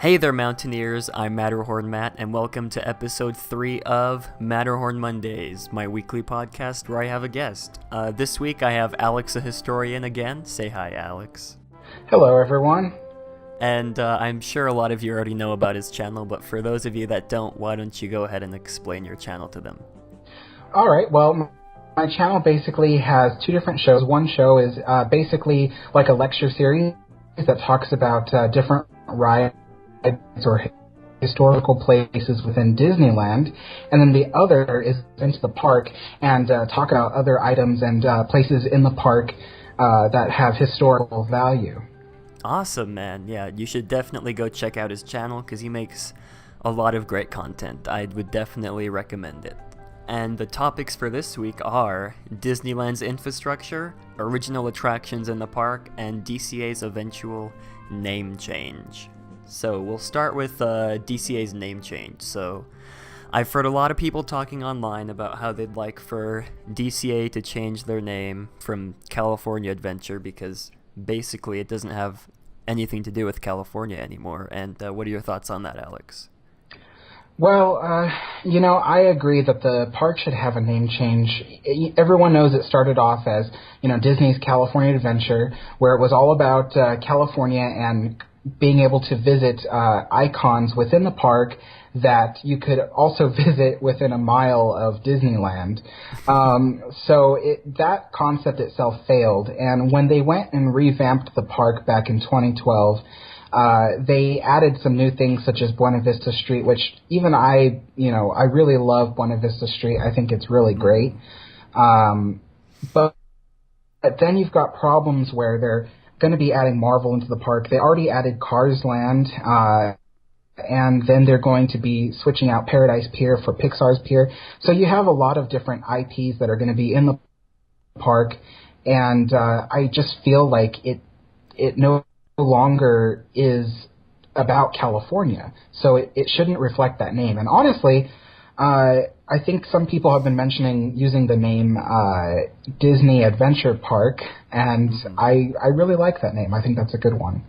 Hey there, Mountaineers. I'm Matterhorn Matt, and welcome to episode 3 of Matterhorn Mondays, my weekly podcast where I have a guest. This week I have Alex, a historian, again. Say hi, Alex. Hello, everyone. And I'm sure a lot of you already know about his channel, but for those of you that don't, why don't you go ahead and explain your channel to them? All right, well, my channel basically has two different shows. One show is basically like a lecture series that talks about different rides or historical places within Disneyland, and then the other is into the park and talk about other items and places in the park that have historical value. Awesome, man. Yeah, you should definitely go check out his channel because he makes a lot of great content. I would definitely recommend it. And the topics for this week are Disneyland's infrastructure, original attractions in the park, and DCA's eventual name change. So we'll start with DCA's name change. So I've heard a lot of people talking online about how they'd like for DCA to change their name from California Adventure because basically it doesn't have anything to do with California anymore. And what are your thoughts on that, Alex? Well, I agree that the park should have a name change. Everyone knows it started off as, Disney's California Adventure, where it was all about California and being able to visit icons within the park that you could also visit within a mile of Disneyland. So that concept itself failed. And when they went and revamped the park back in 2012, they added some new things such as Buena Vista Street, which even I really love Buena Vista Street. I think it's really great. But then you've got problems where they're going to be adding Marvel into the park. They already added Cars Land, and then they're going to be switching out Paradise Pier for Pixar's Pier. So you have a lot of different IPs that are going to be in the park, and I just feel like it no longer is about California, so it shouldn't reflect that name. And honestly, I think some people have been mentioning using the name Disney Adventure Park, and I really like that name. I think that's a good one.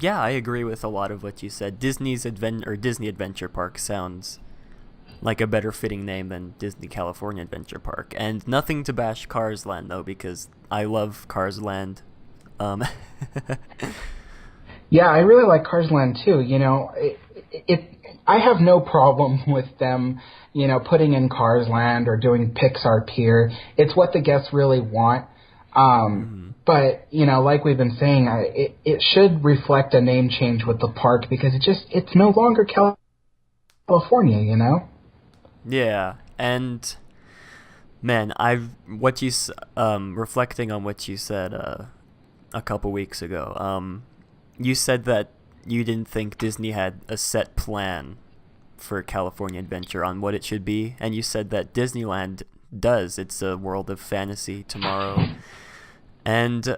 Yeah, I agree with a lot of what you said. Disney Adventure Park sounds like a better fitting name than Disney California Adventure Park. And nothing to bash Cars Land, though, because I love Cars Land. Yeah, I really like Cars Land too. I have no problem with them, putting in Cars Land or doing Pixar Pier. It's what the guests really want. But, like we've been saying, it should reflect a name change with the park because it's no longer California, Yeah, and man, reflecting on what you said a couple weeks ago, you said that you didn't think Disney had a set plan for California Adventure on what it should be, and you said that Disneyland does. It's a world of fantasy tomorrow, and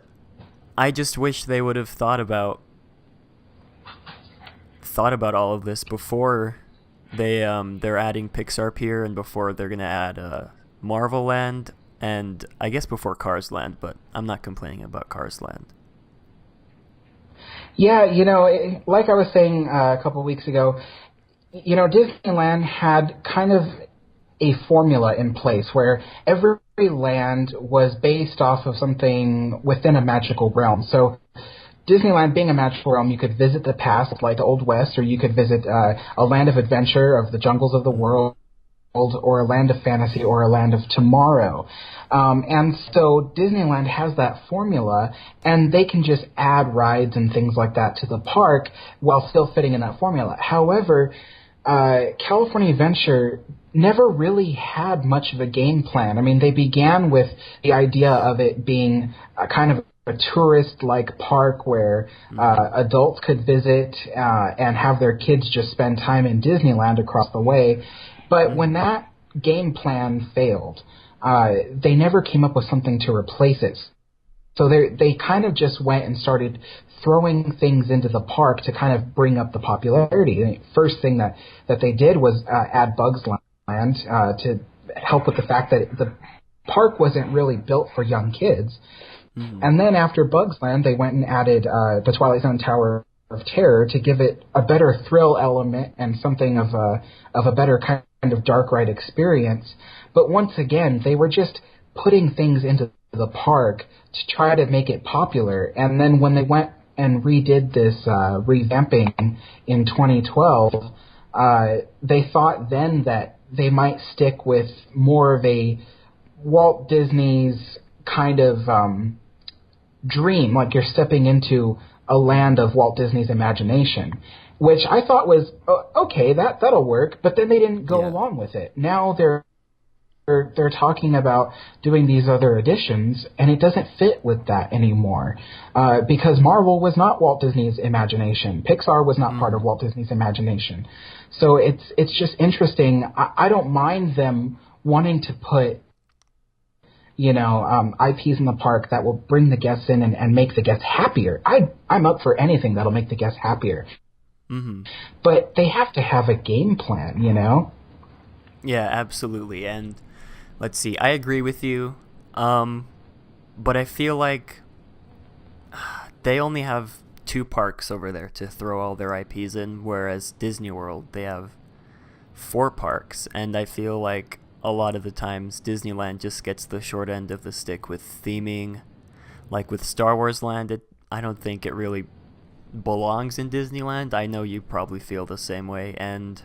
I just wish they would have thought about all of this before they're adding Pixar Pier and before they're gonna add Marvel Land, and I guess before Cars Land, but I'm not complaining about Cars Land. Yeah, like I was saying a couple of weeks ago, Disneyland had kind of a formula in place where every land was based off of something within a magical realm. So Disneyland being a magical realm, you could visit the past like the Old West, or you could visit a land of adventure of the jungles of the world, or a land of fantasy, or a land of tomorrow. And so Disneyland has that formula, and they can just add rides and things like that to the park while still fitting in that formula. However, California Adventure never really had much of a game plan. I mean, they began with the idea of it being a kind of a tourist-like park where adults could visit and have their kids just spend time in Disneyland across the way. But when that game plan failed, they never came up with something to replace it. So they kind of just went and started throwing things into the park to kind of bring up the popularity. The first thing that they did was add Bugs Land to help with the fact that the park wasn't really built for young kids. And then after Bugs Land, they went and added the Twilight Zone Tower of terror to give it a better thrill element and something of a better kind of dark ride experience. But once again, they were just putting things into the park to try to make it popular. And then when they went and redid this revamping in 2012, they thought then that they might stick with more of a Walt Disney's kind of dream, like you're stepping into a land of Walt Disney's imagination, which I thought was okay, that'll work. But then they didn't go along with it. Now they're talking about doing these other additions, and it doesn't fit with that anymore, because Marvel was not Walt Disney's imagination. Pixar was not part of Walt Disney's imagination. So it's just interesting. I don't mind them wanting to put IPs in the park that will bring the guests in and make the guests happier. I'm up for anything that'll make the guests happier. Mm-hmm. But they have to have a game plan, Yeah, absolutely. And let's see, I agree with you, but I feel like they only have 2 parks over there to throw all their IPs in, whereas Disney World, they have 4 parks, and I feel like a lot of the times Disneyland just gets the short end of the stick with theming. Like with Star Wars Land, I don't think it really belongs in Disneyland. I know you probably feel the same way, and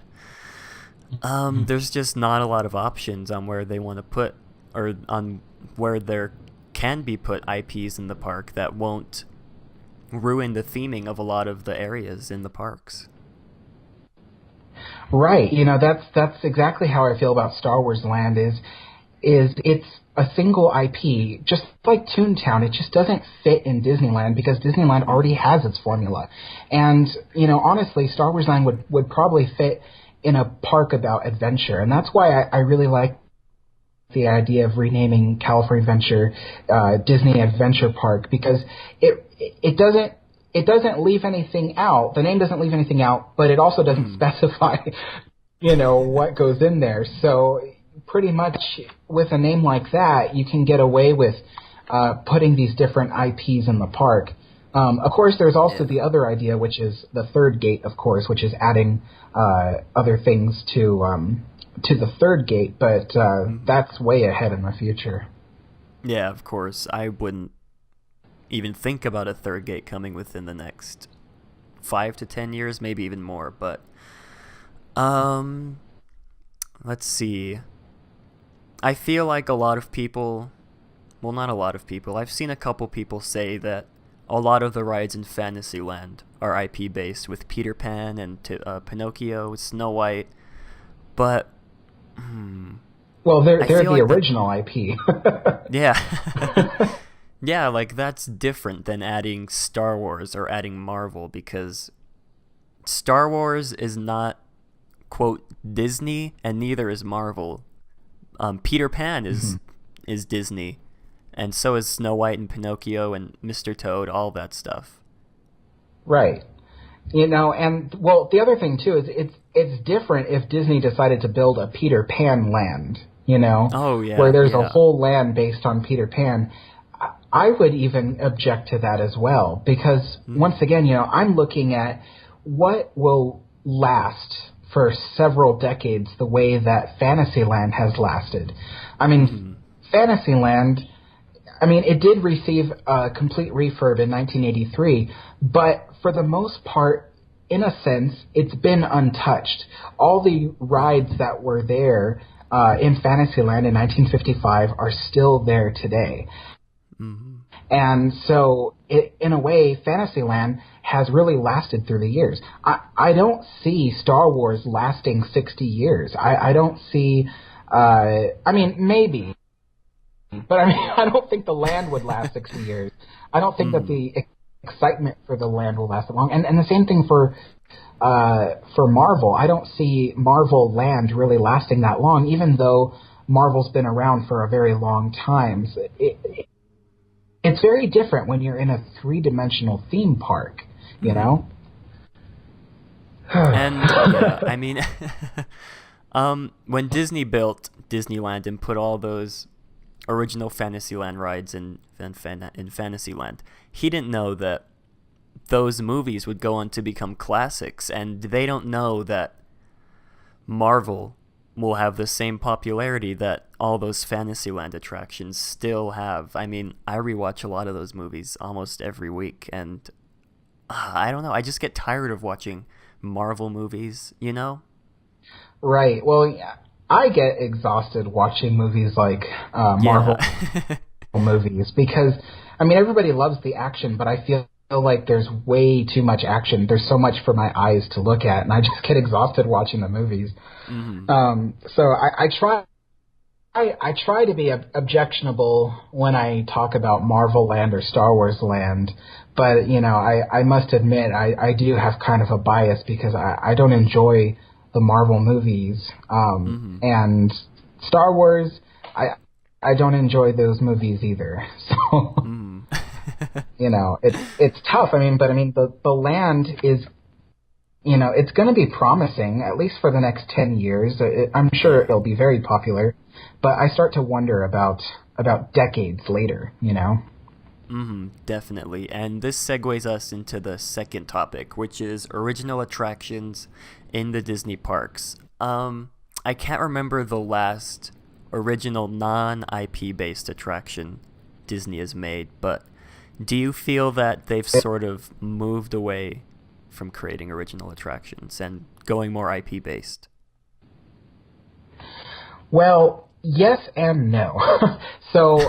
there's just not a lot of options on where they want to put, or on where there can be put IPs in the park that won't ruin the theming of a lot of the areas in the parks. Right. That's exactly how I feel about Star Wars Land is it's a single IP, just like Toontown. It just doesn't fit in Disneyland because Disneyland already has its formula. And, honestly, Star Wars Land would probably fit in a park about adventure. And that's why I really like the idea of renaming California Adventure Disney Adventure Park, because it doesn't leave anything out. The name doesn't leave anything out, but it also doesn't specify, what goes in there. So pretty much with a name like that, you can get away with putting these different IPs in the park. Of course, there's also the other idea, which is the third gate, of course, which is adding other things to the third gate, but that's way ahead in the future. Yeah, of course. I wouldn't even think about a third gate coming within the next 5 to 10 years, maybe even more. But let's see. I feel like a lot of people, well, not a lot of people, I've seen a couple people say that a lot of the rides in Fantasyland are IP based, with Peter Pan and Pinocchio, Snow White, but well, they're the like original IP. Yeah. Yeah, like that's different than adding Star Wars or adding Marvel, because Star Wars is not, quote, Disney, and neither is Marvel. Peter Pan is Disney, and so is Snow White and Pinocchio and Mr. Toad, all that stuff. Right. And well, the other thing too is it's different if Disney decided to build a Peter Pan land, Oh, yeah. where there's a whole land based on Peter Pan. I would even object to that as well, because once again, I'm looking at what will last for several decades the way that Fantasyland has lasted. I mean, Fantasyland, it did receive a complete refurb in 1983, but for the most part, in a sense, it's been untouched. All the rides that were there in Fantasyland in 1955 are still there today. And so, in a way, Fantasyland has really lasted through the years. I don't see Star Wars lasting 60 years. I don't see... maybe. But, I don't think the land would last 60 years. I don't think that the excitement for the land will last that long. And the same thing for Marvel. I don't see Marvel Land really lasting that long, even though Marvel's been around for a very long time. It's very different when you're in a 3-dimensional theme park, And when Disney built Disneyland and put all those original Fantasyland rides in Fantasyland, he didn't know that those movies would go on to become classics, and they don't know that Marvel will have the same popularity that all those Fantasyland attractions still have. I mean, I rewatch a lot of those movies almost every week, and I don't know, I just get tired of watching Marvel movies, you know? Right. Well, yeah, I get exhausted watching movies like Marvel movies because, I mean, everybody loves the action, but I feel like there's way too much action. There's so much for my eyes to look at, and I just get exhausted watching the movies. So I try to be objectionable when I talk about Marvel Land or Star Wars Land, but, you know, I must admit I do have kind of a bias because I don't enjoy the Marvel movies, and Star Wars, I don't enjoy those movies either. So, you know, it's tough. I mean, the land is, you know, it's going to be promising, at least for the next 10 years. I'm sure it'll be very popular, but I start to wonder about decades later, you know? Definitely. And this segues us into the second topic, which is original attractions in the Disney parks. I can't remember the last original non-IP based attraction Disney has made, but do you feel that they've sort of moved away from creating original attractions and going more IP based? Well, yes and no. So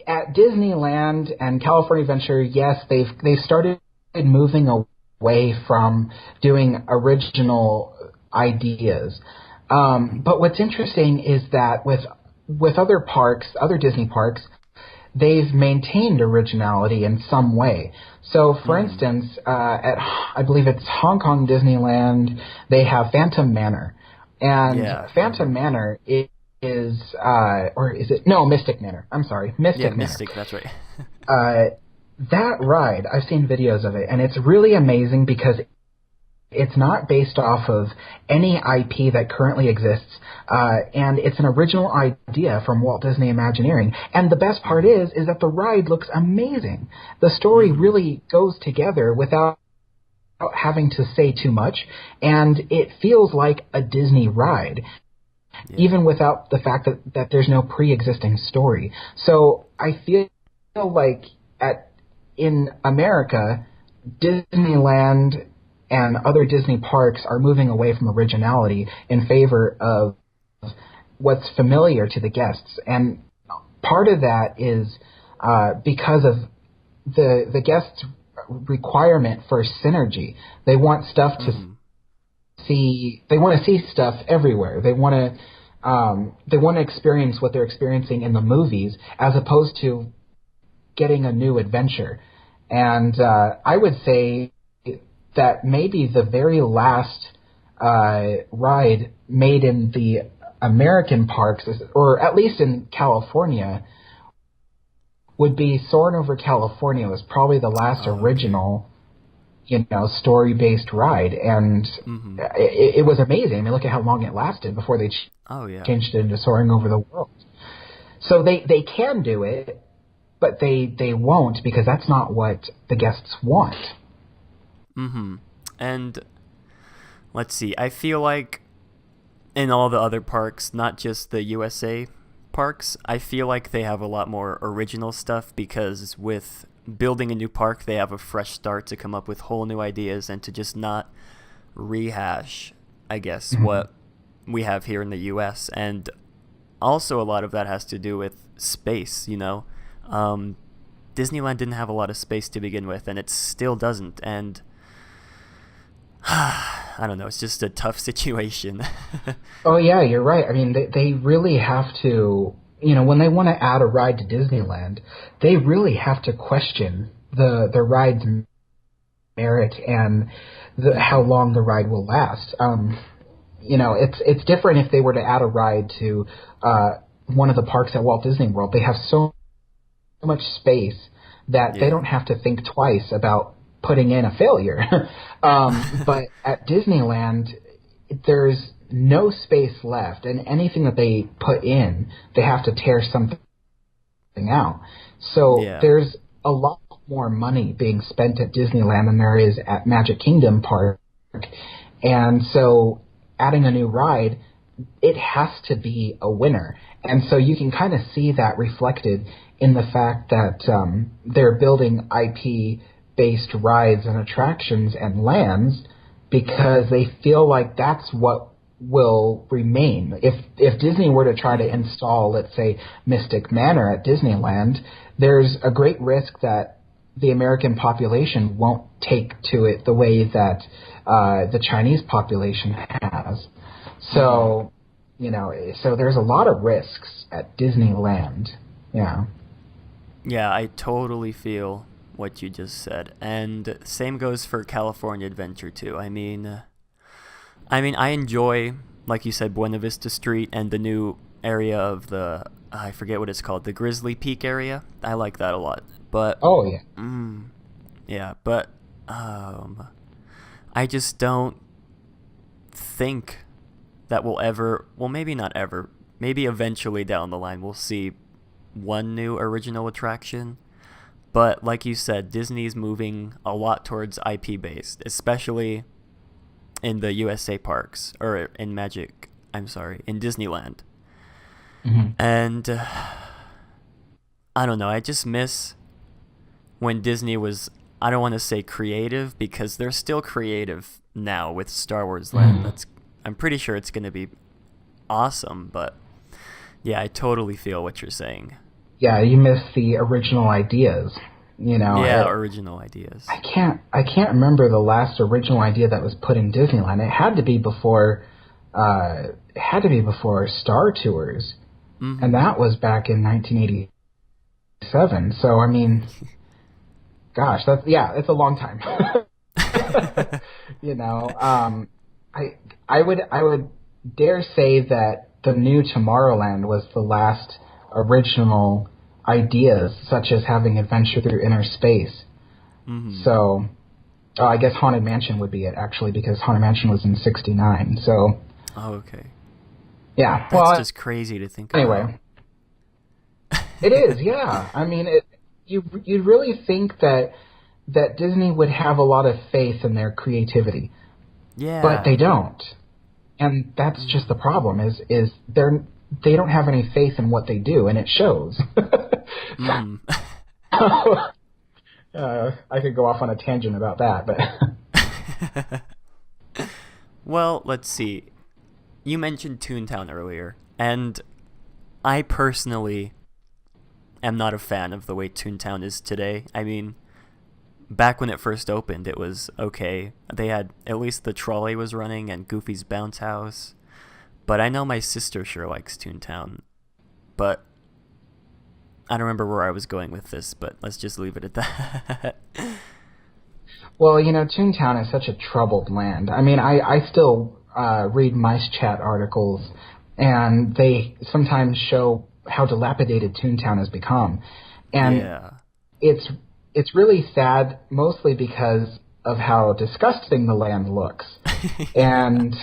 at Disneyland and California Adventure, yes, they've started moving away from doing original ideas. But what's interesting is that with other parks, other Disney parks, they've maintained originality in some way. So, for instance, I believe it's Hong Kong Disneyland, they have Phantom Manor. And Phantom Manor is or is it? No, Mystic Manor. I'm sorry. Mystic Manor. Mystic, that's right. That ride, I've seen videos of it, and it's really amazing because it's not based off of any IP that currently exists, and it's an original idea from Walt Disney Imagineering. And the best part is that the ride looks amazing. The story really goes together without having to say too much, and it feels like a Disney ride, even without the fact that there's no pre-existing story. So I feel like in America, Disneyland and other Disney parks are moving away from originality in favor of what's familiar to the guests. And part of that is because of the guests' requirement for synergy. They want stuff to see. They want to see stuff everywhere. They want to experience what they're experiencing in the movies as opposed to getting a new adventure. And I would say that maybe the very last ride made in the American parks, or at least in California, would be Soarin' Over California. Was probably the last original, story-based ride, and it was amazing. I mean, look at how long it lasted before they changed it into Soaring Over the World. So they can do it, but they won't because that's not what the guests want. And let's see, I feel like in all the other parks, not just the USA parks, I feel like they have a lot more original stuff because with building a new park, they have a fresh start to come up with whole new ideas and to just not rehash, I guess, what we have here in the US. And also a lot of that has to do with space, Disneyland didn't have a lot of space to begin with, and it still doesn't. And I don't know, it's just a tough situation. Oh, yeah, you're right. I mean, they really have to, when they want to add a ride to Disneyland, they really have to question the ride's merit and how long the ride will last. It's different if they were to add a ride to one of the parks at Walt Disney World. They have so much space that they don't have to think twice about putting in a failure. But at Disneyland, there's no space left, and anything that they put in, they have to tear something out. So there's a lot more money being spent at Disneyland than there is at Magic Kingdom Park. And so adding a new ride, it has to be a winner. And so you can kind of see that reflected in the fact that they're building IP-based rides and attractions and lands because they feel like that's what will remain. If Disney were to try to install, let's say, Mystic Manor at Disneyland, there's a great risk that the American population won't take to it the way that the Chinese population has. So, so there's a lot of risks at Disneyland. Yeah. Yeah, I totally feel what you just said. And same goes for California Adventure too. I mean, I enjoy, like you said, Buena Vista Street and the new area of I forget what it's called, the Grizzly Peak area. I like that a lot. But oh yeah, yeah. But I just don't think that we'll ever. Well, maybe not ever. Maybe eventually down the line we'll see one new original attraction. But like you said, Disney's moving a lot towards IP based, especially in the USA parks, or in in Disneyland. Mm-hmm. And I don't know, I just miss when Disney was, I don't want to say creative, because they're still creative now with Star Wars Land. I'm pretty sure it's going to be awesome, but yeah, I totally feel what you're saying. Yeah, you miss the original ideas. Yeah, original ideas. I can't remember the last original idea that was put in Disneyland. It had to be before Star Tours, and that was back in 1987. So I mean, gosh, it's a long time. I would dare say that the new Tomorrowland was the last original ideas, such as having adventure through inner space. Mm-hmm. So, I guess Haunted Mansion would be it, actually, because Haunted Mansion was in '69. So. Oh, okay. Yeah. That's just crazy to think anyway, about. It is, yeah. I mean, you'd really think that Disney would have a lot of faith in their creativity. Yeah. But they don't. And that's just the problem, is they don't have any faith in what they do, and it shows. I could go off on a tangent about that, but... Well, let's see. You mentioned Toontown earlier, and I personally am not a fan of the way Toontown is today. I mean, back when it first opened, it was okay. They had, at least the trolley was running and Goofy's Bounce House. But I know my sister sure likes Toontown. But I don't remember where I was going with this, but let's just leave it at that. Well, Toontown is such a troubled land. I mean, I still read Mice Chat articles, and they sometimes show how dilapidated Toontown has become. And yeah. It's really sad, mostly because of how disgusting the land looks. And...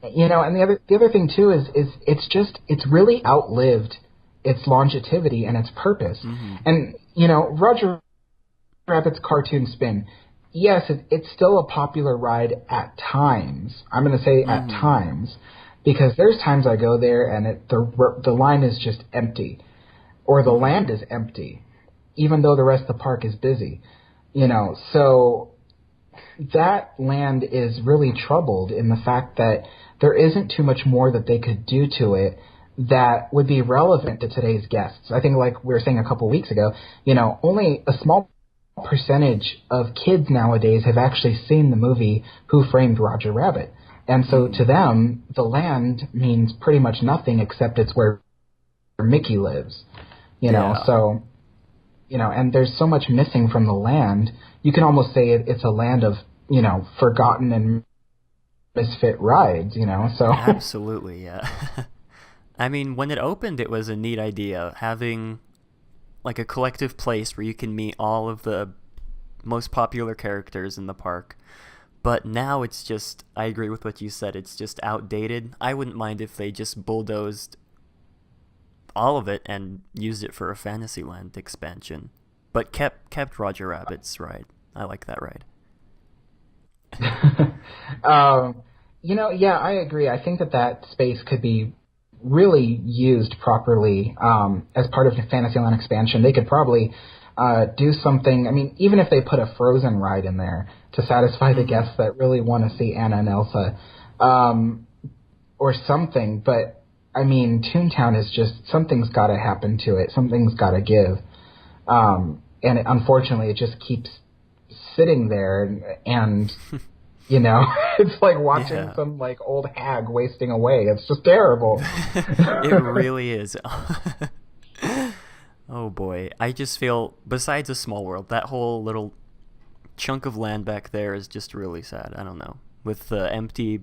and the other thing too is it's really outlived its longevity and its purpose. Mm-hmm. And Roger Rabbit's Cartoon Spin, yes, it's still a popular ride at times. I'm going to say at times, because there's times I go there and the line is just empty, or the land is empty, even though the rest of the park is busy. So that land is really troubled in the fact that there isn't too much more that they could do to it that would be relevant to today's guests. I think, like we were saying a couple weeks ago, only a small percentage of kids nowadays have actually seen the movie Who Framed Roger Rabbit. And so to them, the land means pretty much nothing except it's where Mickey lives. So, and there's so much missing from the land. You can almost say it's a land of, forgotten and misfit rides, so. Absolutely, yeah. I mean, when it opened, it was a neat idea, having like a collective place where you can meet all of the most popular characters in the park. But now it's just, I agree with what you said, it's just outdated. I wouldn't mind if they just bulldozed all of it and used it for a Fantasyland expansion. but kept Roger Rabbit's ride. I like that ride. Yeah, I agree. I think that space could be really used properly as part of the Fantasyland expansion. They could probably do something. I mean, even if they put a Frozen ride in there to satisfy the guests that really want to see Anna and Elsa, or something. But I mean, Toontown is just something's got to happen to it. Something's got to give, unfortunately, it just keeps sitting there and it's like watching some like old hag wasting away. It's just terrible. It really is. Oh boy. I just feel, besides A Small World, that whole little chunk of land back there is just really sad. I don't know. With the empty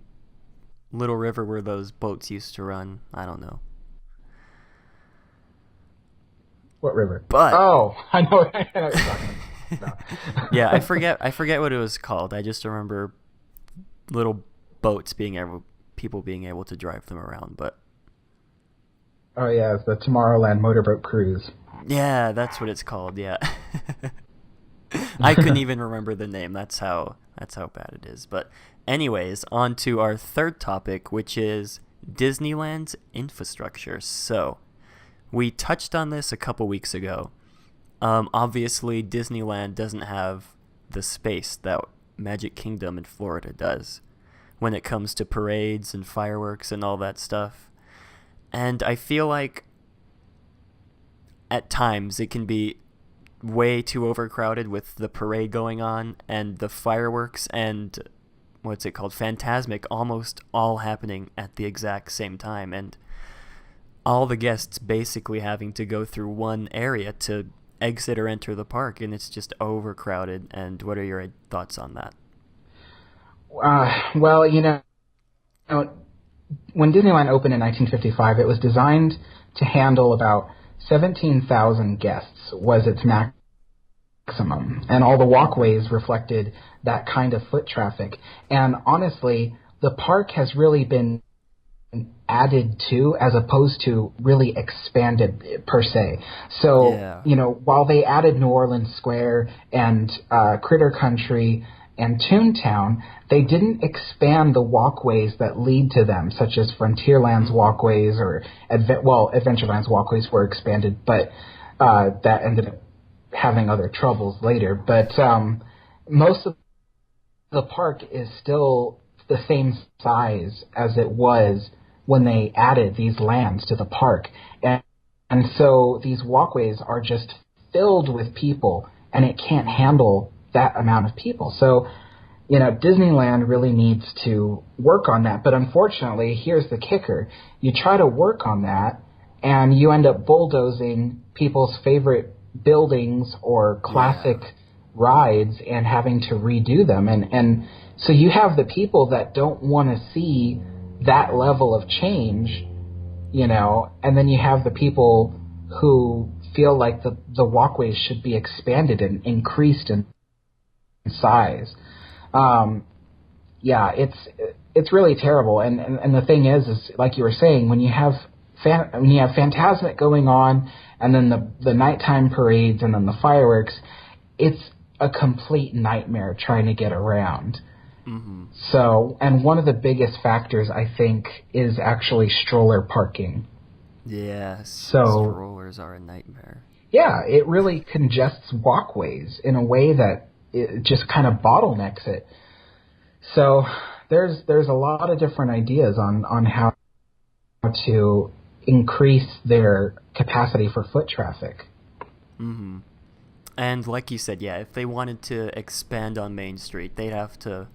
little river where those boats used to run. I don't know. What river? But I know what you're talking about. No. Yeah, I forget what it was called. I just remember little boats people being able to drive them around, but oh yeah, it's the Tomorrowland motorboat cruise. Yeah, that's what it's called. Yeah. I couldn't even remember the name. That's how bad it is. But anyways, on to our third topic, which is Disneyland's infrastructure. So, we touched on this a couple weeks ago. Obviously, Disneyland doesn't have the space that Magic Kingdom in Florida does when it comes to parades and fireworks and all that stuff. And I feel like at times it can be way too overcrowded with the parade going on and the fireworks and Phantasmic almost all happening at the exact same time, and all the guests basically having to go through one area to exit or enter the park, and it's just overcrowded. And what are your thoughts on that? Well, when Disneyland opened in 1955, it was designed to handle about 17,000 guests was its maximum, and all the walkways reflected that kind of foot traffic. And honestly, the park has really been added to as opposed to really expanded per se. So, while they added New Orleans Square and Critter Country and Toontown, they didn't expand the walkways that lead to them, such as Frontierland's walkways or Adventureland's walkways were expanded, but that ended up having other troubles later. But most of the park is still the same size as it was when they added these lands to the park. And so these walkways are just filled with people, and it can't handle that amount of people. So, Disneyland really needs to work on that. But unfortunately, here's the kicker. You try to work on that, and you end up bulldozing people's favorite buildings or classic rides and having to redo them. And so you have the people that don't want to see that level of change, and then you have the people who feel like the walkways should be expanded and increased in size. It's really terrible. And the thing is like you were saying, when you have Phantasmic going on, and then the nighttime parades, and then the fireworks, it's a complete nightmare trying to get around. Mm-hmm. So, and one of the biggest factors, I think, is actually stroller parking. Yes, strollers are a nightmare. Yeah, it really congests walkways in a way that it just kind of bottlenecks it. So there's a lot of different ideas on how to increase their capacity for foot traffic. Mm-hmm. And like you said, if they wanted to expand on Main Street, they'd have to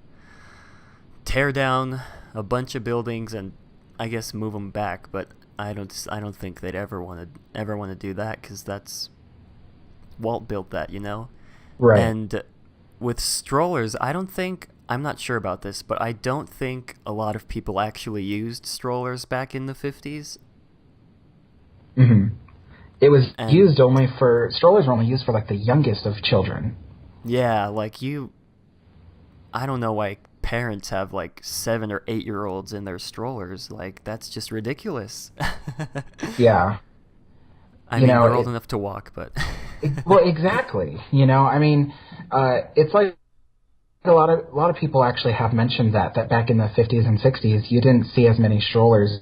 tear down a bunch of buildings and I guess move them back. But I don't think they'd ever want to do that, because that's Walt built that, Right. And with strollers, I'm not sure about this, but I don't think a lot of people actually used strollers back in the 50s. Mm-hmm. It was strollers were only used for like the youngest of children. Yeah, I don't know why parents have like 7 or 8-year-olds in their strollers. Like, that's just ridiculous. Yeah. I mean, they're old enough to walk, but Well, exactly. I mean, it's like a lot of people actually have mentioned that back in the 50s and 60s, you didn't see as many strollers,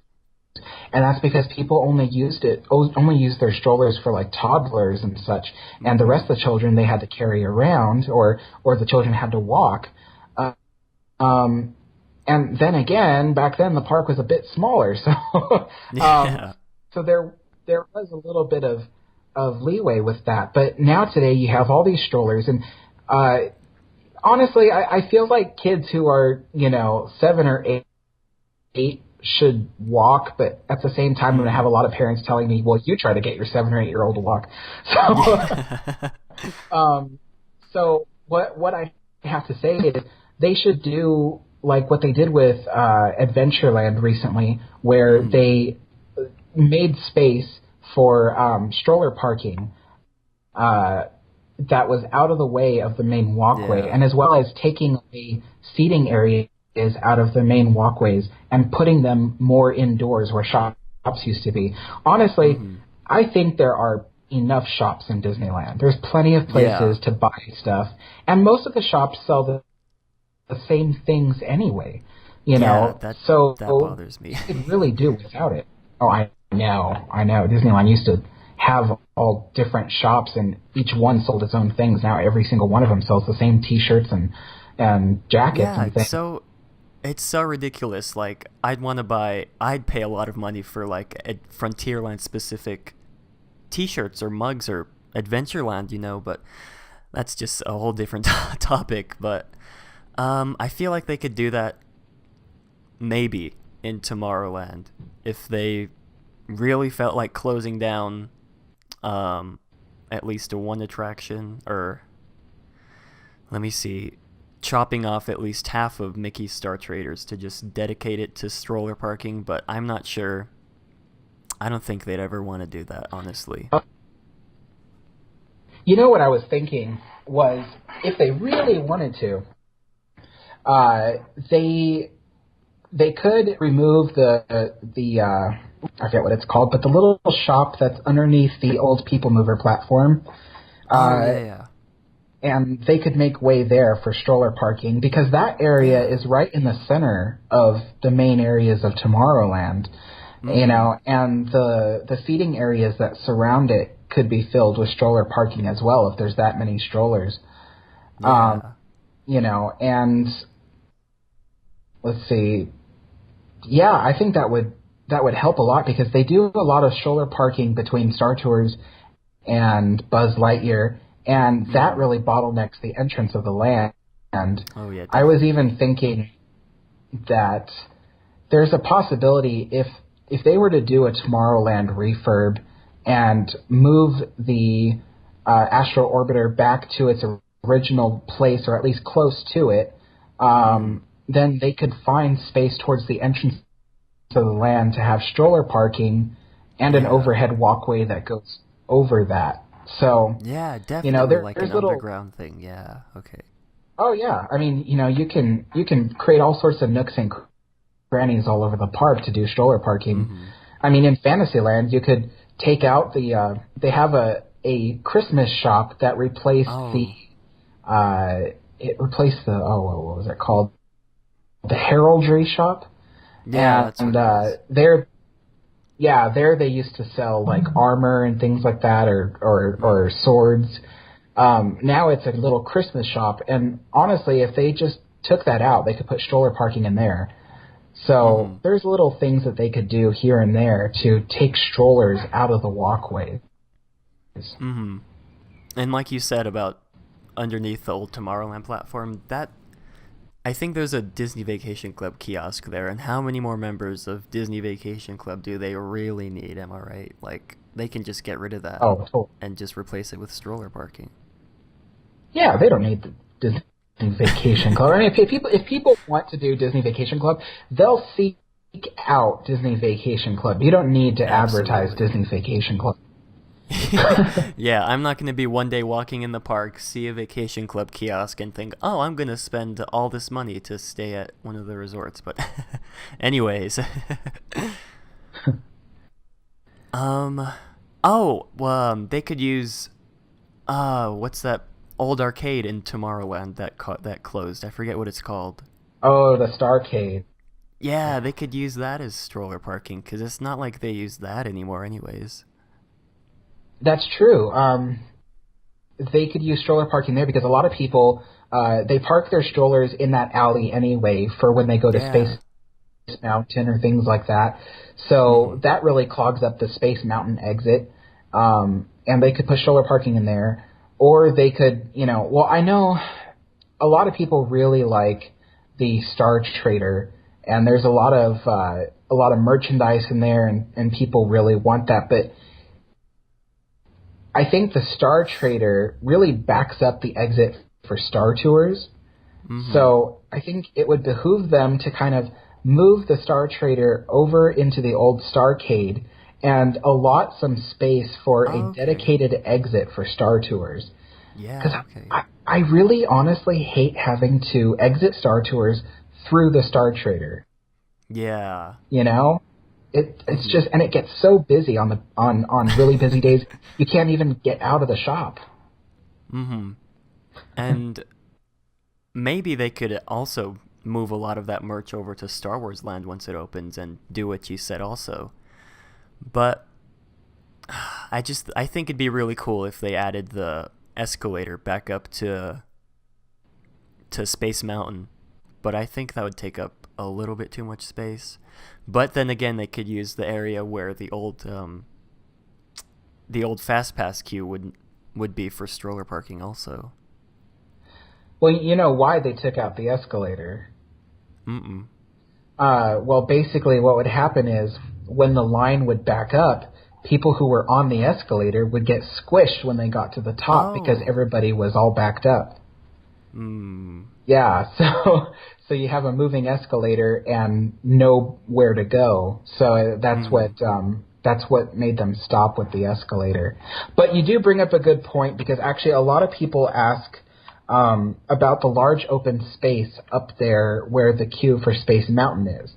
and that's because people only used their strollers for like toddlers and such, and the rest of the children they had to carry around, or the children had to walk. Uh, um, and then again, back then the park was a bit smaller, so Yeah. so there was a little bit of leeway with that. But now today you have all these strollers, and honestly, I feel like kids who are 7 or 8 should walk, but at the same time, I'm going to have a lot of parents telling me, "Well, you try to get your 7 or 8 year old to walk." So, so what I have to say is they should do like what they did with Adventureland recently, where they made space for stroller parking that was out of the way of the main walkway, Yeah. and as well as taking the seating areas out of the main walkways and putting them more indoors where shops used to be. Honestly, I think there are enough shops in Disneyland. There's plenty of Yeah. places to buy stuff, and most of the shops sell the same things anyway. Yeah, that So that bothers me. you could really do without it. Oh, I know. Disneyland used to have all different shops, and each one sold its own things. Now every single one of them sells the same T-shirts and jackets Yeah, and things. it's so ridiculous. Like I'd pay a lot of money for like a Frontierland specific T-shirts or mugs or Adventureland, but that's just a whole different topic. But I feel like they could do that maybe in Tomorrowland if they really felt like closing down at least a one attraction, or let me see, chopping off at least half of Mickey's Star Traders to just dedicate it to stroller parking, but I'm not sure. I don't think they'd ever want to do that, honestly. What I was thinking was if they really wanted to, they could remove the I forget what it's called, but the little shop that's underneath the old People Mover platform. Oh, yeah. And they could make way there for stroller parking, because that area is right in the center of the main areas of Tomorrowland. And the seating areas that surround it could be filled with stroller parking as well if there's that many strollers. Yeah. And let's see. Yeah, I think that would help a lot, because they do a lot of stroller parking between Star Tours and Buzz Lightyear, and that really bottlenecks the entrance of the land. Oh, yeah, I was definitely. even thinking that there's a possibility if they were to do a Tomorrowland refurb and move the Astro Orbiter back to its original place, or at least close to it, then they could find space towards the entrance of the land to have stroller parking and an overhead walkway that goes over that. So, Yeah, definitely like there's an little. underground thing. Yeah, okay. Oh yeah, I mean, you can create all sorts of nooks and crannies all over the park to do stroller parking. I mean, in Fantasyland, you could take out they have a Christmas shop that replaced what was it called? The heraldry shop. Yeah, that's what it is. There they used to sell like armor and things like that, or swords. Now it's a little Christmas shop, and honestly, if they just took that out, they could put stroller parking in there. So there's little things that they could do here and there to take strollers out of the walkway. And like you said about underneath the old Tomorrowland platform, I think there's a Disney Vacation Club kiosk there, and how many more members of Disney Vacation Club do they really need, am I right? Like, they can just get rid of that and just replace it with stroller parking. Yeah, they don't need the Disney Vacation Club. I mean, if people want to do Disney Vacation Club, they'll seek out Disney Vacation Club. You don't need to advertise Disney Vacation Club. Yeah, I'm not going to be one day walking in the park, see a Vacation Club kiosk, and think, oh, I'm going to spend all this money to stay at one of the resorts. But anyways. They could use What's that old arcade in Tomorrowland that closed? I forget what it's called. Oh, the Starcade. Yeah, they could use that as stroller parking, because it's not like they use that anymore anyways. That's true. They could use stroller parking there because a lot of people they park their strollers in that alley anyway for when they go to Yeah. Space Mountain or things like that. So Mhm. that really clogs up the Space Mountain exit. And they could put stroller parking in there, or they could, well, I know a lot of people really like the Star Trader, and there's a lot of merchandise in there, and people really want that. But I think the Star Trader really backs up the exit for Star Tours. Mhm. So I think it would behoove them to kind of move the Star Trader over into the old Starcade and allot some space for a Okay. dedicated exit for Star Tours. Yeah, Because okay. I really honestly hate having to exit Star Tours through the Star Trader. Yeah. You know, it's Mhm. just, and it gets so busy on really busy days, you can't even get out of the shop. Mhm. And maybe they could also move a lot of that merch over to Star Wars Land once it opens and do what you said also. But I think it'd be really cool if they added the escalator back up to Space Mountain. But I think that would take up a little bit too much space. But then again, they could use the area where the old fast pass queue would be for stroller parking also. Well, you know why they took out the escalator. Mm-mm. Well, basically, what would happen is when the line would back up, people who were on the escalator would get squished when they got to the top because Oh. everybody was all backed up. Mm. Yeah, so you have a moving escalator and nowhere to go. So Mm. that's what made them stop with the escalator. But you do bring up a good point because actually a lot of people ask about the large open space up there where the queue for Space Mountain is.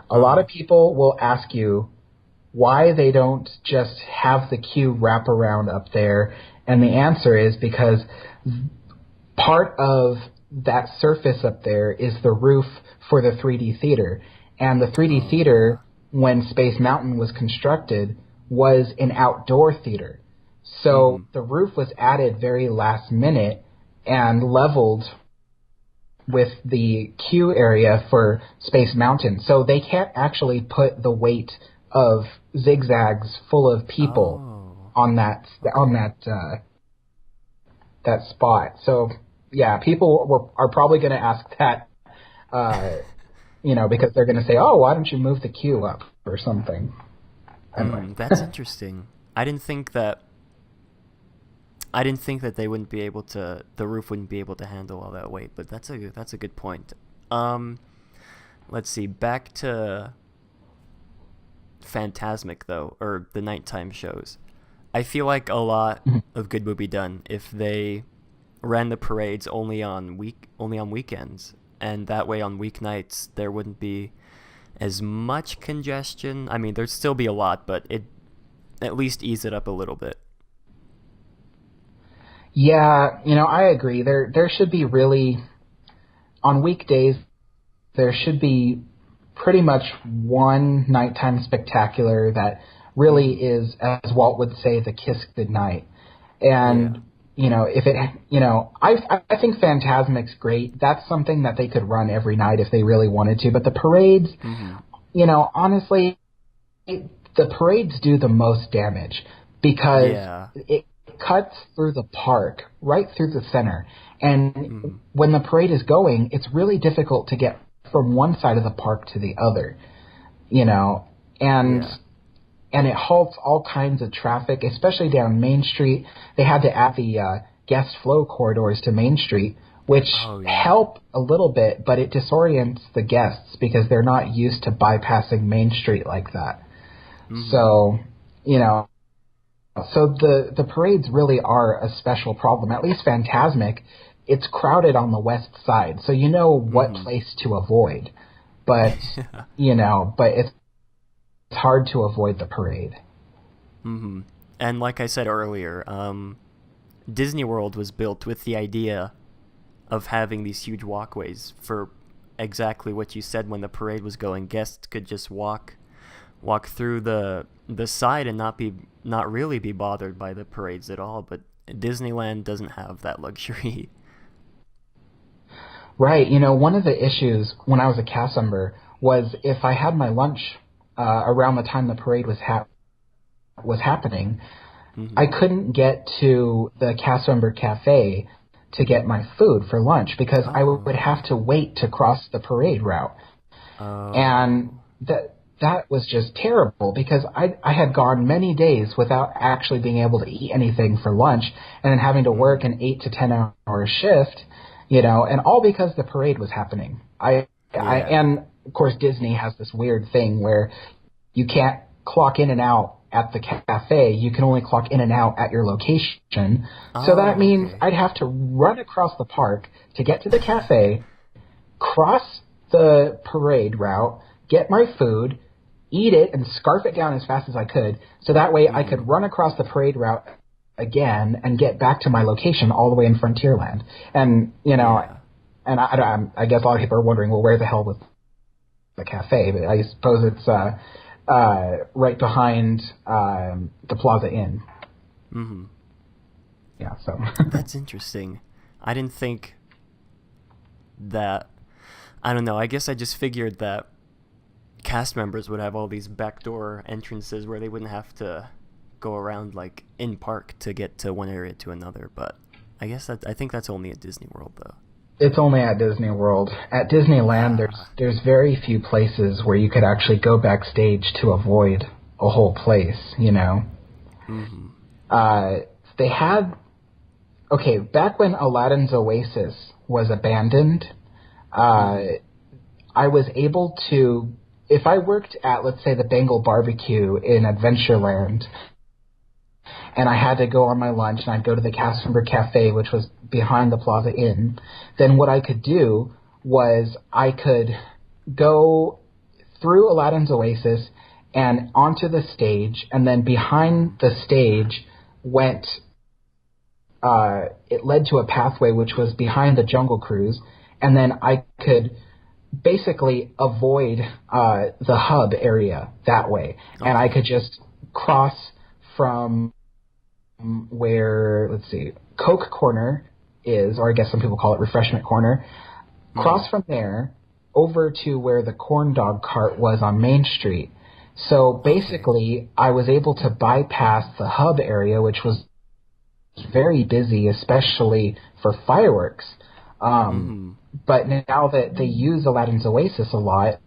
A lot Uh-huh. of people will ask you why they don't just have the queue wrap around up there, and the answer is because part of that surface up there is the roof for the 3D theater. And the 3D Oh yeah. theater, when Space Mountain was constructed, was an outdoor theater. So Mhm. the roof was added very last minute and leveled with the queue area for Space Mountain. So they can't actually put the weight of zigzags full of people Oh. on that on Okay. that spot. So yeah, are probably going to ask that, uh, because they're going to say, "Oh, why don't you move the queue up or something?" Anyway, That's interesting. I didn't think that I didn't think that they wouldn't be able to the roof wouldn't be able to handle all that weight, but that's a good point. Um let's see, back to Phantasmic though, or the nighttime shows. I feel like a lot of good would be done if they ran the parades only on weekends, and that way on weeknights there wouldn't be as much congestion. I mean, there'd still be a lot, but it at least ease it up a little bit. yeah, I agree. There should be really on weekdays there should be pretty much one nighttime spectacular that really Mhm. is, as Walt would say, the kiss goodnight. Yeah. And if it, I think Phantasmic's great. That's something that they could run every night if they really wanted to. But the parades, Mhm. honestly, the parades do the most damage because Yeah. it cuts through the park, right through the center. And Mhm. when the parade is going, it's really difficult to get from one side of the park to the other, you know, and Yeah. and it halts all kinds of traffic, especially down Main Street. They had to add the guest flow corridors to Main Street, which Oh yeah. help a little bit, but it disorients the guests because they're not used to bypassing Main Street like that. Mhm. So, you know, so the parades really are a special problem. At least Phantasmic, it's crowded on the west side, so you know what Mhm. place to avoid. But but it's hard to avoid the parade. Mhm. And like I said earlier, Disney World was built with the idea of having these huge walkways for exactly what you said. When the parade was going, guests could just walk through the side and not really be bothered by the parades at all. But Disneyland doesn't have that luxury. Right. You know, one of the issues when I was a cast member was if I had my lunch around the time the parade was happening, Mm-hmm. I couldn't get to the cast member cafe to get my food for lunch because I would have to wait to cross the parade route. And that was just terrible because I had gone many days without actually being able to eat anything for lunch and then having to work an 8 to 10 hour shift, you know, and all because the parade was happening. And of course Disney has this weird thing where you can't clock in and out at the cafe. You can only clock in and out at your location. So that means I'd have to run across the park to get to the cafe, cross the parade route, get my food, eat it, and scarf it down as fast as I could. So that way I could run across the parade route again and get back to my location all the way in Frontierland. And, you know, and I guess a lot of people are wondering, well, where the hell was the cafe? But I suppose it's right behind the Plaza Inn. Mm-hmm. Yeah, so. That's interesting. I didn't think that... I don't know, I guess I just figured that cast members would have all these backdoor entrances where they wouldn't have to go around, like, in park to get to one area to another, but I think that's only at Disney World, though. It's only at Disney World. At Disneyland, there's very few places where you could actually go backstage to avoid a whole place, you know. Mm-hmm. They had... Okay, back when Aladdin's Oasis was abandoned, I was able to... If I worked at, let's say, the Bengal Barbecue in Adventureland, and I had to go on my lunch, and I'd go to the cast member cafe, which was behind the Plaza Inn, then what I could do was I could go through Aladdin's Oasis and onto the stage, and then behind the stage it led to a pathway which was behind the Jungle Cruise, and then I could basically avoid the hub area that way. Okay. And I could just cross from where, let's see, Coke Corner is, or I guess some people call it Refreshment Corner, cross from there over to where the corn dog cart was on Main Street. So basically, I was able to bypass the hub area, which was very busy, especially for fireworks. But now that they use Aladdin's Oasis a lot,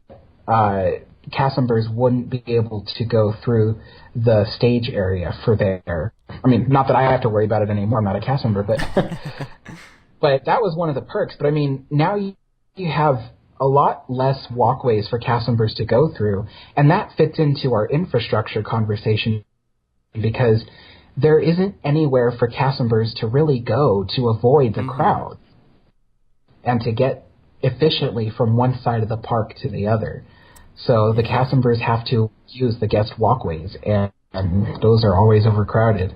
cast members wouldn't be able to go through the stage area for their... I mean, not that I have to worry about it anymore. I'm not a cast member, but but that was one of the perks. But I mean, now you have a lot less walkways for cast members to go through, and that fits into our infrastructure conversation because there isn't anywhere for cast members to really go to avoid the crowd and to get efficiently from one side of the park to the other. So the cast members have to use the guest walkways, and those are always overcrowded.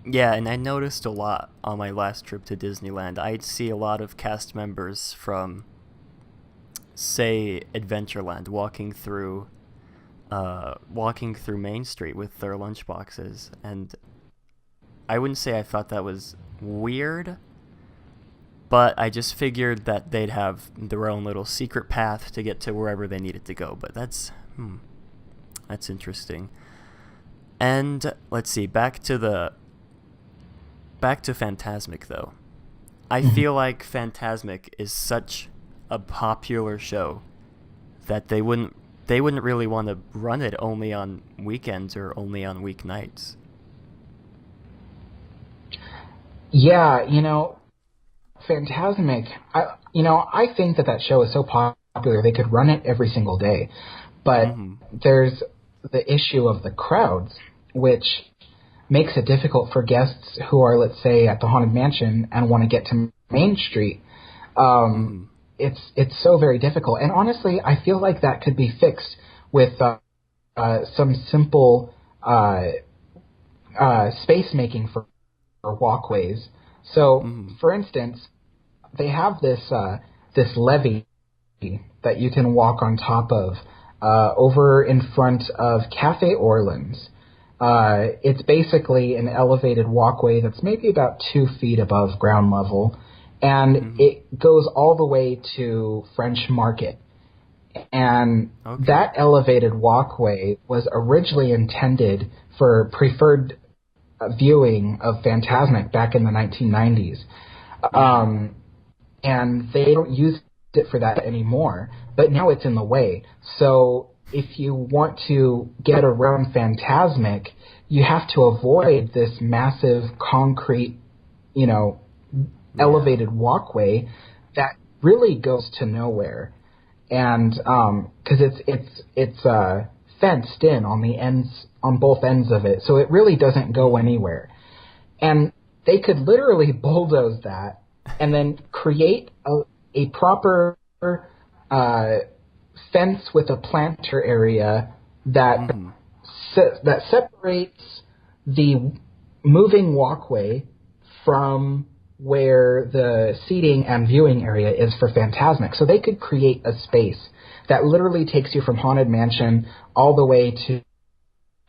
Yeah, and I noticed a lot on my last trip to Disneyland. I'd see a lot of cast members from, say, Adventureland walking through Main Street with their lunchboxes, and I wouldn't say I thought that was weird, but I just figured that they'd have their own little secret path to get to wherever they needed to go. But that's interesting. And let's see, back to Fantasmic though. I feel like Fantasmic is such a popular show that they wouldn't really want to run it only on weekends or only on weeknights. Yeah, you know, Fantasmic, I think that show is so popular they could run it every single day. But there's the issue of the crowds, which makes it difficult for guests who are, let's say, at the Haunted Mansion and want to get to Main Street. It's so very difficult. And honestly, I feel like that could be fixed with some simple space making for walkways. So, Mm. for instance, they have this levee that you can walk on top of over in front of Cafe Orleans. It's basically an elevated walkway that's maybe about 2 feet above ground level, and it goes all the way to French Market. And Okay. that elevated walkway was originally intended for preferred viewing of Fantasmic back in the 1990s. And they don't use it for that anymore, but now it's in the way. So if you want to get around Fantasmic, you have to avoid this massive concrete, elevated walkway that really goes to nowhere. And because it's fenced in on both ends of it, so it really doesn't go anywhere. And they could literally bulldoze that and then create a proper fence with a planter area that that separates the moving walkway from where the seating and viewing area is for Fantasmic. So they could create a space that literally takes you from Haunted Mansion all the way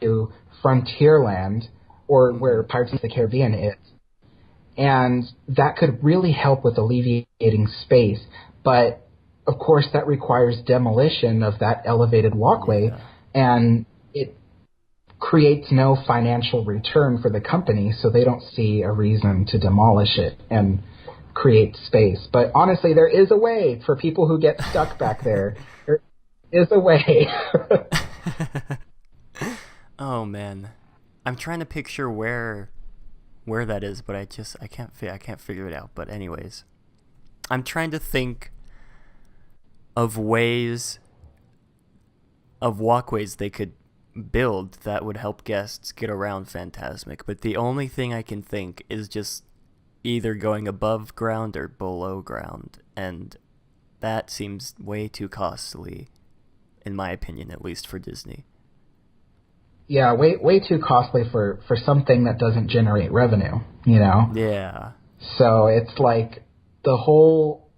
to Frontierland, or where Pirates of the Caribbean is. And that could really help with alleviating space. But, of course, that requires demolition of that elevated walkway, and it creates no financial return for the company, so they don't see a reason to demolish it and create space. But honestly, there is a way for people who get stuck back there. There is a way. Oh man, I'm trying to picture where that is, but I can't figure it out. But anyways, I'm trying to think of ways of walkways they could build that would help guests get around Fantasmic, but the only thing I can think is just either going above ground or below ground, and that seems way too costly, in my opinion, at least for Disney. Yeah, way too costly for something that doesn't generate revenue, Yeah. So it's like the whole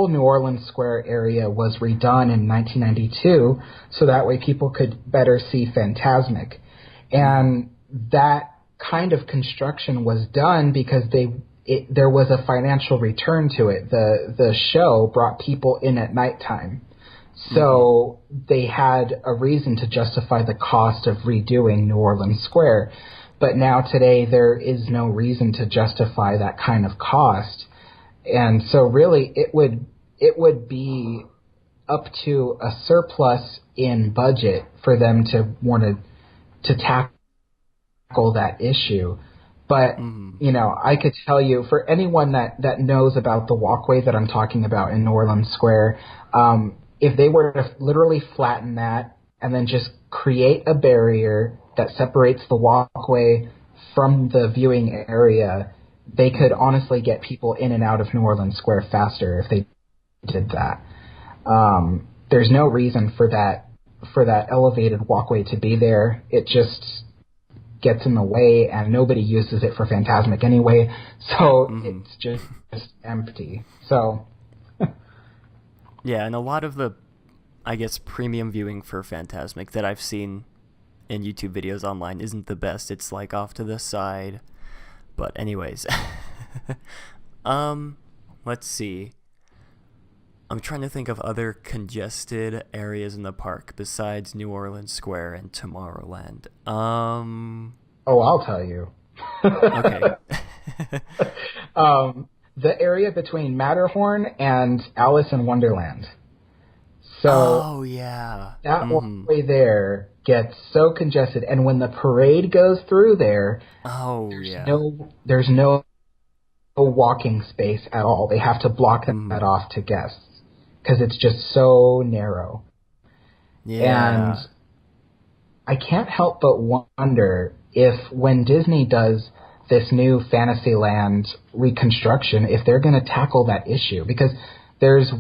New Orleans Square area was redone in 1992, so that way people could better see Fantasmic. And that kind of construction was done because there was a financial return to it. The show brought people in at nighttime. So they had a reason to justify the cost of redoing New Orleans Square. But now today there is no reason to justify that kind of cost. And so really it would be up to a surplus in budget for them to want to tackle that issue. But, I could tell you, for anyone that knows about the walkway that I'm talking about in New Orleans Square, if they were to literally flatten that and then just create a barrier that separates the walkway from the viewing area, they could honestly get people in and out of New Orleans Square faster if they did that. There's no reason for that elevated walkway to be there. It just gets in the way, and nobody uses it for Fantasmic anyway, so it's just empty. So yeah, and a lot of the, I guess, premium viewing for Fantasmic that I've seen in YouTube videos online isn't the best. It's like off to the side. But anyways, let's see. I'm trying to think of other congested areas in the park besides New Orleans Square and Tomorrowland. I'll tell you. Okay. The area between Matterhorn and Alice in Wonderland. So that walkway there gets so congested, and when the parade goes through there, there's no walking space at all. They have to block that off to guests because it's just so narrow. Yeah. And I can't help but wonder if when Disney does this new Fantasyland reconstruction, if they're going to tackle that issue, because there's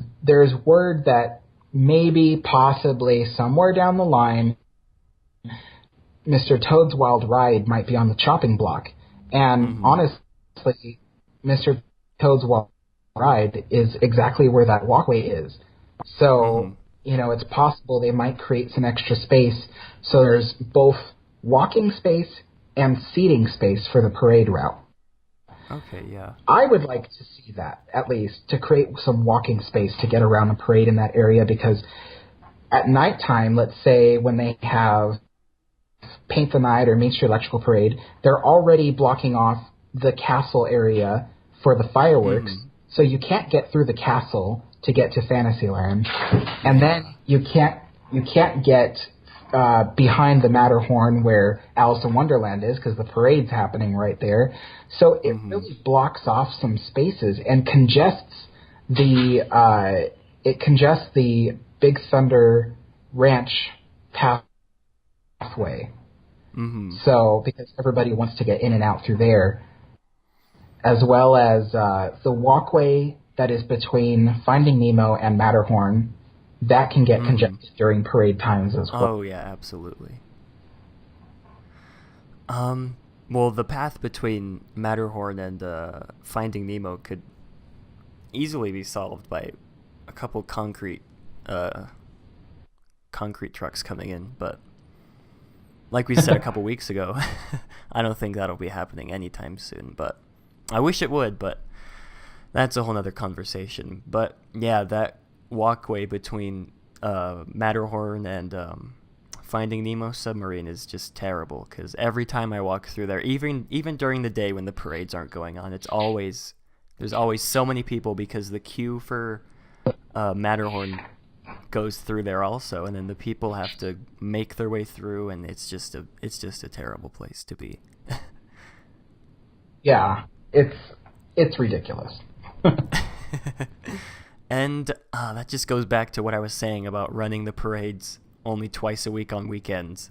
word that maybe, possibly, somewhere down the line, Mr. Toad's Wild Ride might be on the chopping block. And honestly, Mr. Toad's ride is exactly where that walkway is. Mm-hmm. So, it's possible they might create some extra space so there's both walking space and seating space for the parade route. Okay, yeah. I would like to see that, at least, to create some walking space to get around the parade in that area, because at nighttime, let's say when they have Paint the Night or Main Street Electrical Parade, they're already blocking off the castle area for the fireworks, so you can't get through the castle to get to Fantasyland, and then you can't get behind the Matterhorn where Alice in Wonderland is, because the parade's happening right there. So it really blocks off some spaces and congests the Big Thunder Ranch pathway. Mm-hmm. So because everybody wants to get in and out through there, as well as the walkway that is between Finding Nemo and Matterhorn, that can get congested during parade times as well. Oh, yeah, absolutely. Well, the path between Matterhorn and Finding Nemo could easily be solved by a couple concrete trucks coming in, but like we said a couple weeks ago, I don't think that'll be happening anytime soon, but I wish it would, but that's a whole nother conversation. But yeah, that walkway between Matterhorn and Finding Nemo submarine is just terrible, because every time I walk through there, even during the day when the parades aren't going on, there's always so many people, because the queue for Matterhorn goes through there also, and then the people have to make their way through, and it's just a terrible place to be. Yeah, it's ridiculous. And that just goes back to what I was saying about running the parades only twice a week on weekends.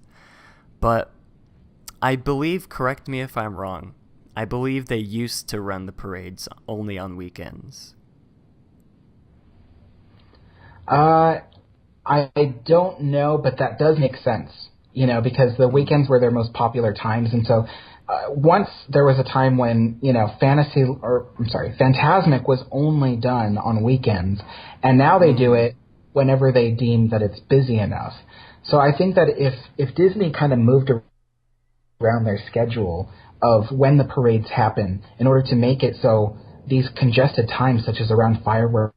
But I believe, correct me if I'm wrong, I believe they used to run the parades only on weekends. I don't know, but that does make sense, because the weekends were their most popular times, and so once there was a time when, Fantasmic was only done on weekends, and now they do it whenever they deem that it's busy enough. So I think that if Disney kind of moved around their schedule of when the parades happen in order to make it so these congested times, such as around fireworks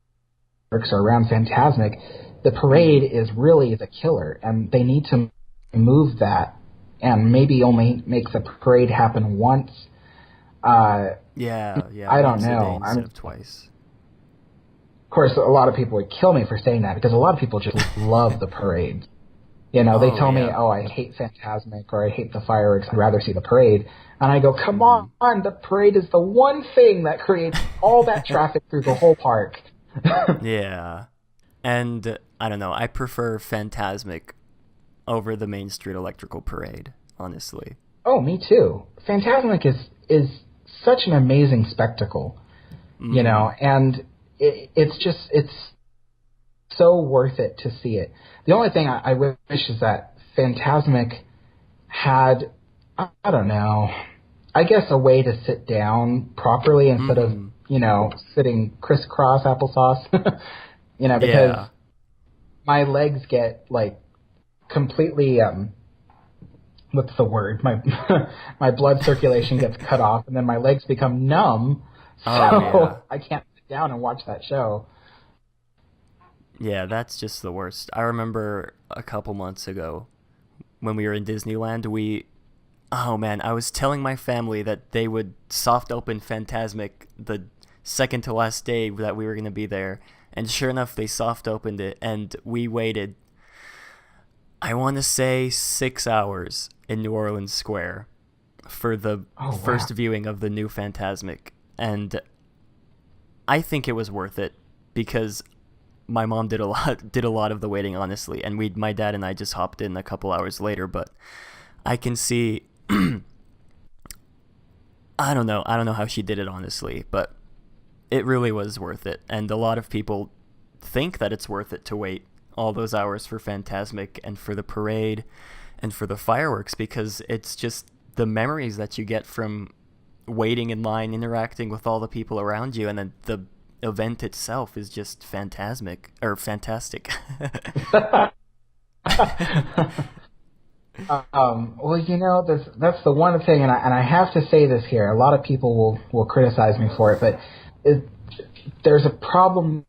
or around Fantasmic, the parade is really the killer, and they need to move that and maybe only make the parade happen once. Yeah. I don't know. A day instead of twice. Of course, a lot of people would kill me for saying that, because a lot of people just love the parade. They tell me, I hate Fantasmic or I hate the fireworks, I'd rather see the parade. And I go, come on, the parade is the one thing that creates all that traffic through the whole park. Yeah. And I don't know, I prefer Fantasmic over the Main Street Electrical Parade, honestly. Oh, me too. Fantasmic is such an amazing spectacle, and it's so worth it to see it. The only thing I wish is that Fantasmic had, I don't know, I guess a way to sit down properly instead of, sitting crisscross applesauce, because my legs get, completely, what's the word? My blood circulation gets cut off, and then my legs become numb, so I can't sit down and watch that show. Yeah, that's just the worst. I remember a couple months ago when we were in Disneyland, I was telling my family that they would soft open Fantasmic the second to last day that we were going to be there, and sure enough, they soft opened it, and we waited, I want to say 6 hours in New Orleans Square for the first viewing of the new Fantasmic. And I think it was worth it, because my mom did a lot of the waiting, honestly, and my dad and I just hopped in a couple hours later. But I can see I don't know how she did it, honestly, but it really was worth it. And a lot of people think that it's worth it to wait all those hours for Fantasmic and for the parade and for the fireworks, because it's just the memories that you get from waiting in line, interacting with all the people around you, and then the event itself is just fantastic. Well, that's the one thing, and I have to say this here. A lot of people will criticize me for it, but there's a problem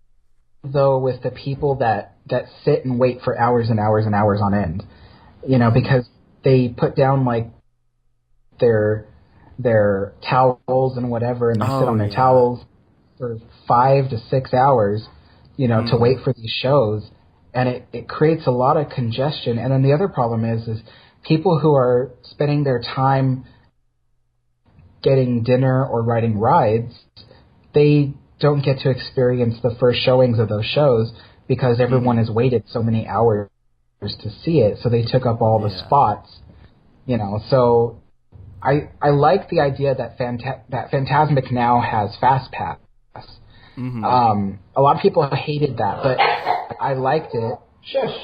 though with the people that sit and wait for hours and hours and hours on end. Because they put down like their towels and whatever, and they sit on their towels for 5 to 6 hours, to wait for these shows. And it creates a lot of congestion. And then the other problem is people who are spending their time getting dinner or riding rides, they don't get to experience the first showings of those shows because everyone has waited so many hours to see it. So they took up all the spots, So I like the idea that that Fantasmic now has Fast Pass. Mm-hmm. A lot of people hated that, but I liked it. Shush.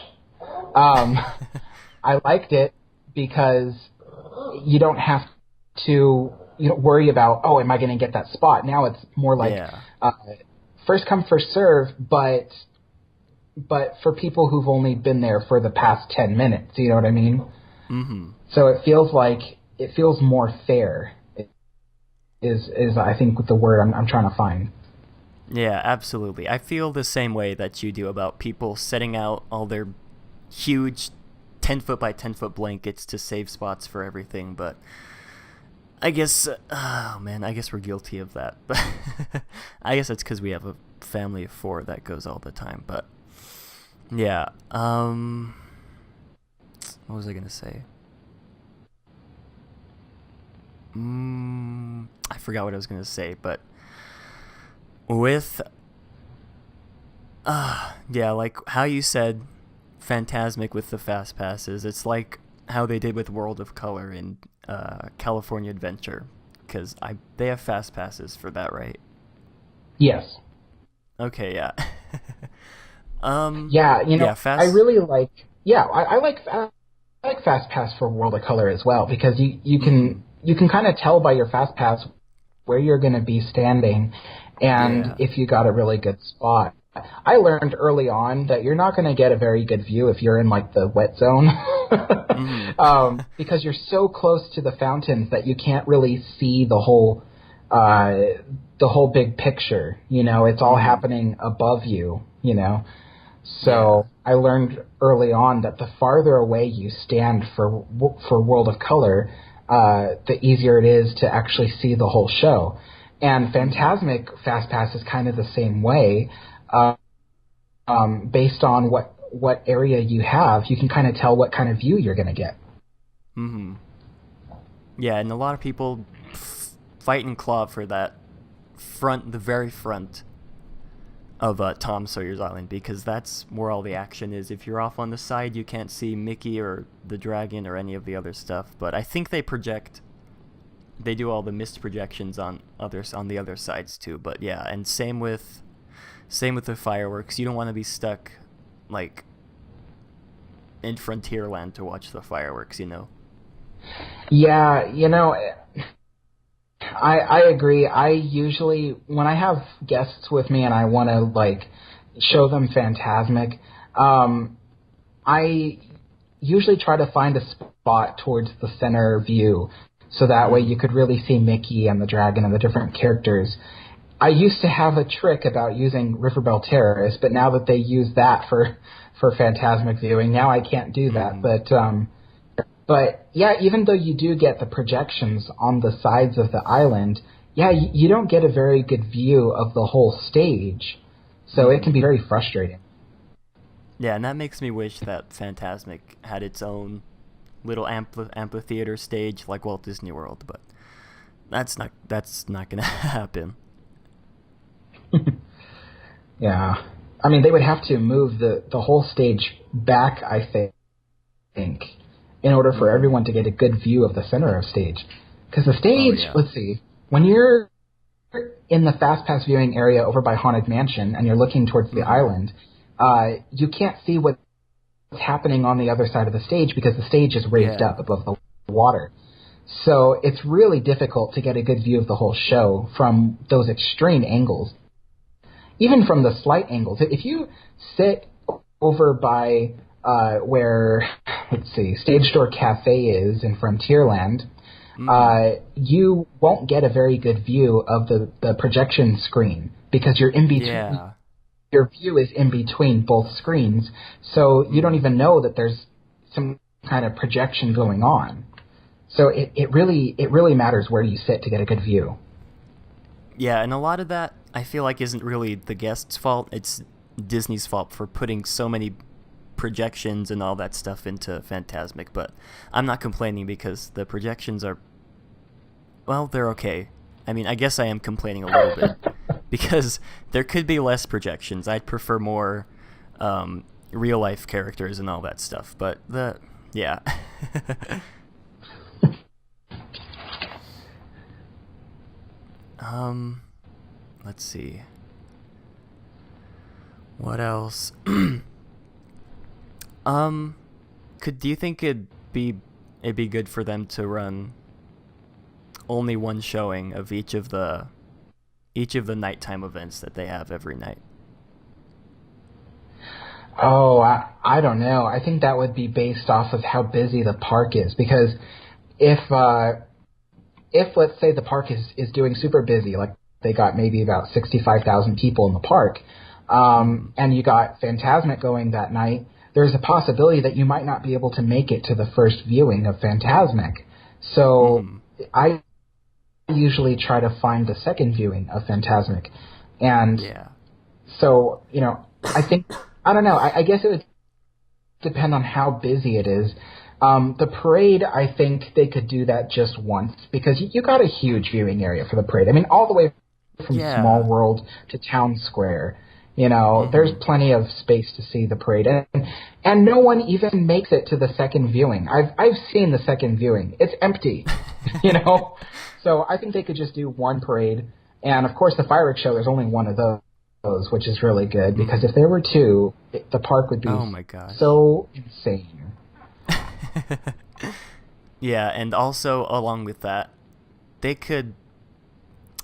I liked it because you don't have to worry about, am I going to get that spot? Now it's more like first come, first serve, but for people who've only been there for the past 10 minutes, you know what I mean? Mm-hmm. So it feels more fair. Is I think the word I'm trying to find. Yeah, absolutely. I feel the same way that you do about people setting out all their huge 10-foot by 10-foot blankets to save spots for everything, but I guess, I guess we're guilty of that. But I guess it's because we have a family of 4 that goes all the time, but yeah. What was I going to say? I forgot what I was going to say, but with, like how you said Fantasmic with the Fast Passes, it's like how they did with World of Color in California Adventure, because they have Fast Passes for that, right? Yes. Okay, yeah. I really like, I like Fast Pass for World of Color as well, because you can kind of tell by your Fast Pass where you're going to be standing, and if you got a really good spot. I learned early on that you're not going to get a very good view if you're in like the wet zone, because you're so close to the fountains that you can't really see the whole big picture. It's all happening above you. So I learned early on that the farther away you stand for World of Color, the easier it is to actually see the whole show. And Fantasmic Fast Pass is kind of the same way. Based on what area you have, you can kind of tell what kind of view you're going to get. Mm-hmm. Yeah, and a lot of people fight and claw for that the very front of Tom Sawyer's Island, because that's where all the action is. If you're off on the side, you can't see Mickey or the dragon or any of the other stuff. But I think they do all the missed projections on the other sides too. But yeah, and same with the fireworks. You don't want to be stuck like in Frontierland to watch the fireworks, Yeah, I agree. I usually, when I have guests with me and I want to like show them Fantasmic, I usually try to find a spot towards the center view, so that way you could really see Mickey and the dragon and the different characters. I used to have a trick about using Riverbell Terrace, but now that they use that for Fantasmic viewing, now I can't do that. But yeah, even though you do get the projections on the sides of the island, you don't get a very good view of the whole stage, so it can be very frustrating. Yeah, and that makes me wish that Fantasmic had its own little amphitheater stage like Walt Disney World, but that's not going to happen. Yeah. I mean, they would have to move the whole stage back, I think, in order for everyone to get a good view of the center of stage. Because the stage, let's see, when you're in the Fast Pass viewing area over by Haunted Mansion and you're looking towards the island, you can't see what's happening on the other side of the stage because the stage is raised up above the water. So it's really difficult to get a good view of the whole show from those extreme angles. Even from the slight angles. If you sit over by where, let's see, Stage Door Cafe is in Frontierland, you won't get a very good view of the projection screen because you're in between. Yeah. Your view is in between both screens, so you don't even know that there's some kind of projection going on. So it really matters where you sit to get a good view. Yeah, and a lot of that I feel like isn't really the guest's fault. It's Disney's fault for putting so many projections and all that stuff into Fantasmic, but I'm not complaining because the projections are, well, they're okay. I mean, I guess I am complaining a little bit because there could be less projections. I'd prefer more real life characters and all that stuff, but yeah. Let's see. What else? Do you think it'd be good for them to run only one showing of each of the nighttime events that they have every night? Oh, I don't know. I think that would be based off of how busy the park is, because if let's say the park is doing super busy, like they got maybe about 65,000 people in the park, and you got Fantasmic going that night, there's a possibility that you might not be able to make it to the first viewing of Fantasmic. So I usually try to find the second viewing of Fantasmic. And so, I think, I don't know, I guess it would depend on how busy it is. The parade, I think they could do that just once, because you got a huge viewing area for the parade. I mean, all the way from Small World to Town Square. There's plenty of space to see the parade, and no one even makes it to the second viewing. I've seen the second viewing; it's empty, So I think they could just do one parade, and of course the fireworks show. There's only one of those, which is really good because if there were two, the park would be so insane. Yeah, and also along with that, they could,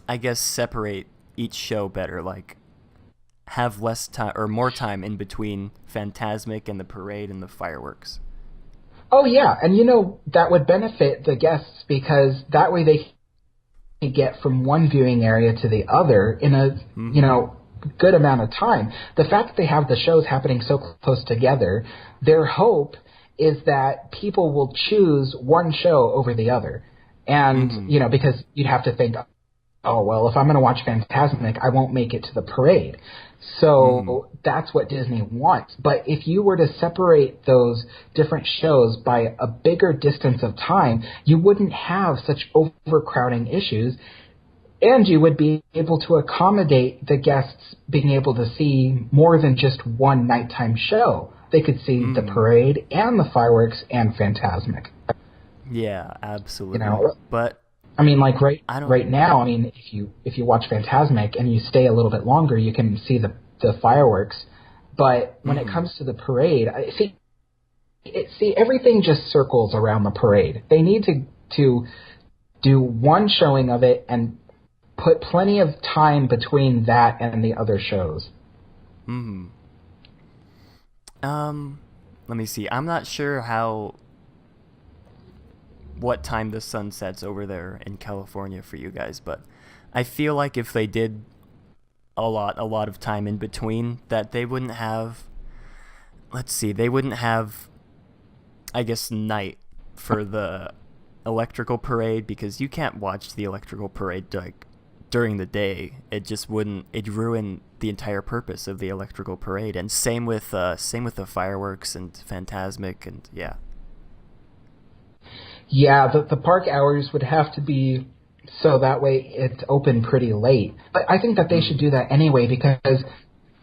I guess, separate each show better, like have less time or more time in between Fantasmic and the parade and the fireworks. Oh yeah, and that would benefit the guests because that way they can get from one viewing area to the other in a good amount of time. The fact that they have the shows happening so close together, their hope is that people will choose one show over the other. And, because you'd have to think, oh, well, if I'm going to watch Fantasmic, I won't make it to the parade. So that's what Disney wants. But if you were to separate those different shows by a bigger distance of time, you wouldn't have such overcrowding issues, and you would be able to accommodate the guests being able to see more than just one nighttime show. They could see the parade and the fireworks and Fantasmic. Yeah, absolutely. But I mean, like right now, I mean, if you watch Fantasmic and you stay a little bit longer, you can see the fireworks. But when it comes to the parade, everything just circles around the parade. They need to do one showing of it and put plenty of time between that and the other shows. Let me see. I'm not sure what time the sun sets over there in California for you guys, but I feel like if they did a lot of time in between, that they wouldn't have, I guess, night for the electrical parade, because you can't watch the electrical parade like during the day. It'd ruin the entire purpose of the electrical parade. And same with the fireworks and Fantasmic, and Yeah, the park hours would have to be so that way it's open pretty late. But I think that they should do that anyway, because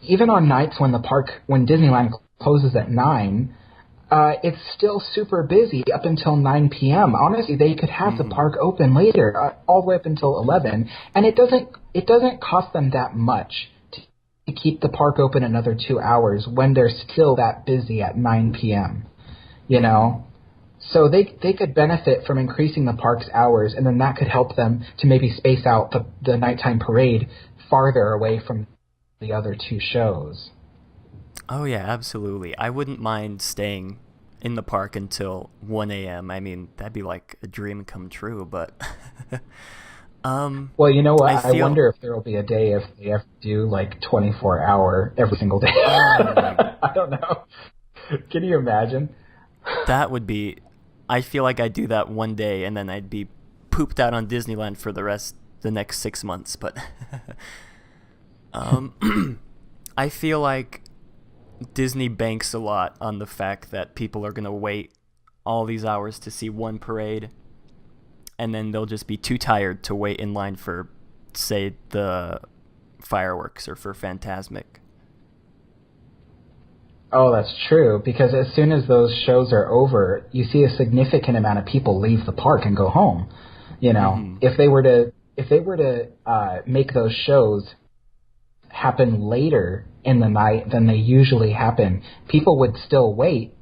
even on nights when Disneyland closes at 9, it's still super busy up until 9 p.m. Honestly, they could have the park open later, all the way up until 11, and it doesn't cost them that much to keep the park open another 2 hours when they're still that busy at 9 p.m. So they could benefit from increasing the park's hours, and then that could help them to maybe space out the nighttime parade farther away from the other two shows. Oh yeah, absolutely. I wouldn't mind staying in the park until 1 a.m. I mean, that'd be like a dream come true, but Well, you know what? I wonder if there will be a day if they have to do like 24-hour every single day. Oh my I don't know. Can you imagine? That would be... I feel like I'd do that one day, and then I'd be pooped out on Disneyland for the next 6 months, but... I feel like Disney banks a lot on the fact that people are going to wait all these hours to see one parade, and then they'll just be too tired to wait in line for, say, the fireworks or for Fantasmic. Oh, that's true, because as soon as those shows are over, you see a significant amount of people leave the park and go home. You know, if they were to make those shows happen later in the night than they usually happen, people would still wait.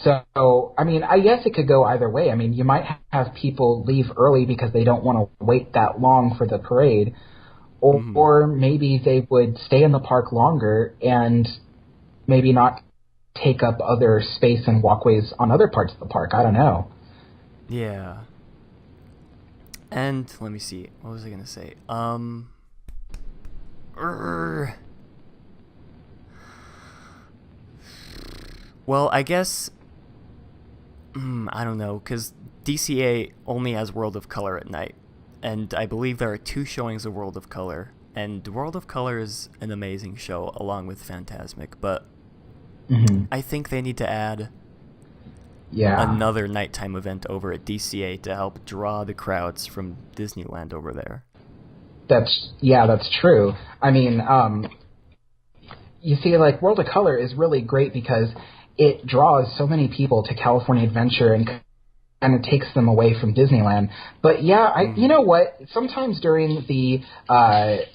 So, I mean, I guess it could go either way. I mean, you might have people leave early because they don't want to wait that long for the parade, or maybe they would stay in the park longer and maybe not take up other space and walkways on other parts of the park. I don't know. Yeah. And let me see. What was I going to say? Well, I guess... I don't know, because DCA only has World of Color at night. And I believe there are 2 showings of World of Color. And World of Color is an amazing show, along with Fantasmic. But I think they need to add another nighttime event over at DCA to help draw the crowds from Disneyland over there. That's true. I mean, you see, like, World of Color is really great because it draws so many people to California Adventure and kind of takes them away from Disneyland. But yeah, you know what? Sometimes during the 4th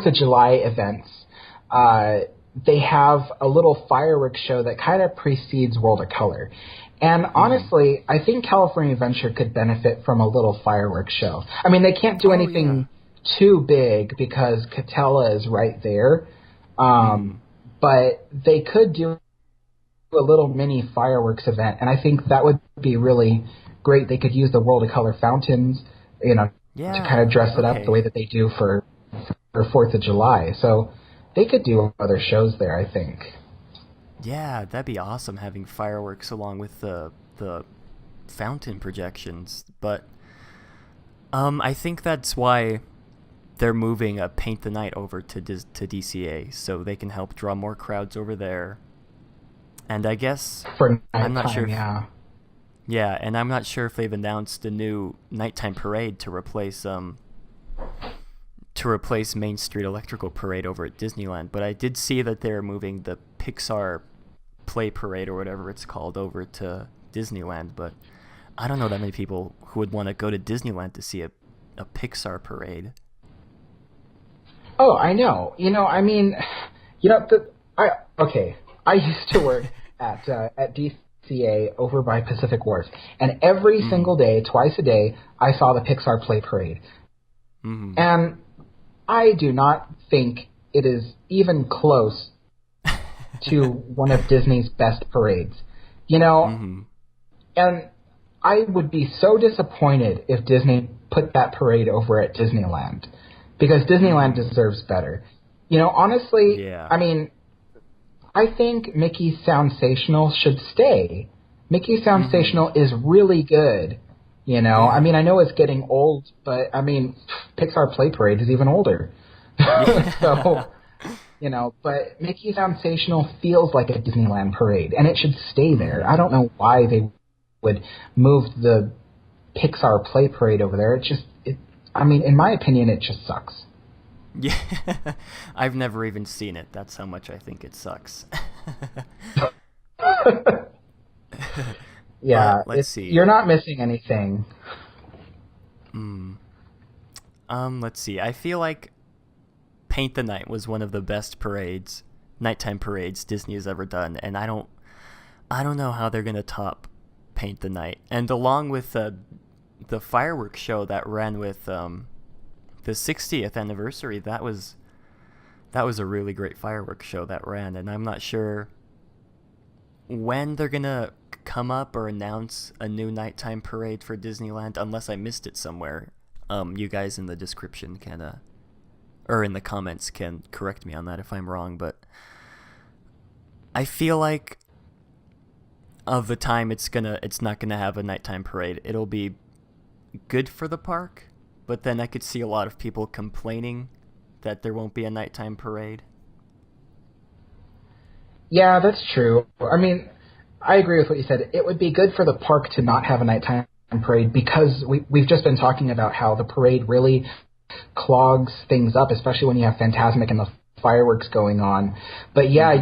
of July events, they have a little fireworks show that kind of precedes World of Color. And honestly, I think California Adventure could benefit from a little fireworks show. I mean, they can't do anything too big because Catella is right there. But they could do a little mini fireworks event, and I think that would be really great. They could use the World of Color fountains, you know, to kind of dress it up the way that they do for 4th of July. So they could do other shows there, I think. Yeah, that'd be awesome, having fireworks along with the fountain projections. But I think that's why they're moving Paint the Night over to DCA, so they can help draw more crowds over there. And I guess I'm not sure. Yeah, and I'm not sure if they've announced a new nighttime parade to replace Main Street Electrical Parade over at Disneyland. But I did see that they're moving the Pixar Play Parade or whatever it's called over to Disneyland. But I don't know that many people who would want to go to Disneyland to see a Pixar parade. Oh, I know. You know, I mean, you know, I used to work at DCA over by Pacific Wharf, and every single day, twice a day, I saw the Pixar Play Parade. And I do not think it is even close to one of Disney's best parades. You know, and I would be so disappointed if Disney put that parade over at Disneyland, because Disneyland deserves better. You know, honestly, I mean, I think Mickey's Soundsational should stay. Mickey's Soundsational is really good. You know, I mean, I know it's getting old, but I mean, Pixar Play Parade is even older. So, you know, but Mickey's Soundsational feels like a Disneyland parade, and it should stay there. I don't know why they would move the Pixar Play Parade over there. I mean, in my opinion, it just sucks. Yeah, I've never even seen it. That's how much I think it sucks. Yeah, let's see. You're not missing anything. Let's see. I feel like Paint the Night was one of the best parades nighttime parades Disney has ever done, and I don't know how they're gonna top Paint the Night. And along with the fireworks show that ran with the 60th anniversary, that was a really great fireworks show that ran, and I'm not sure when they're gonna come up or announce a new nighttime parade for Disneyland, unless I missed it somewhere. You guys in the description can or in the comments can correct me on that if I'm wrong, but I feel like of the time it's not gonna have a nighttime parade. It'll be good for the park, but then I could see a lot of people complaining that there won't be a nighttime parade. Yeah, that's true. I mean, I agree with what you said. It would be good for the park to not have a nighttime parade because we've just been talking about how the parade really clogs things up, especially when you have Fantasmic and the fireworks going on. But yeah,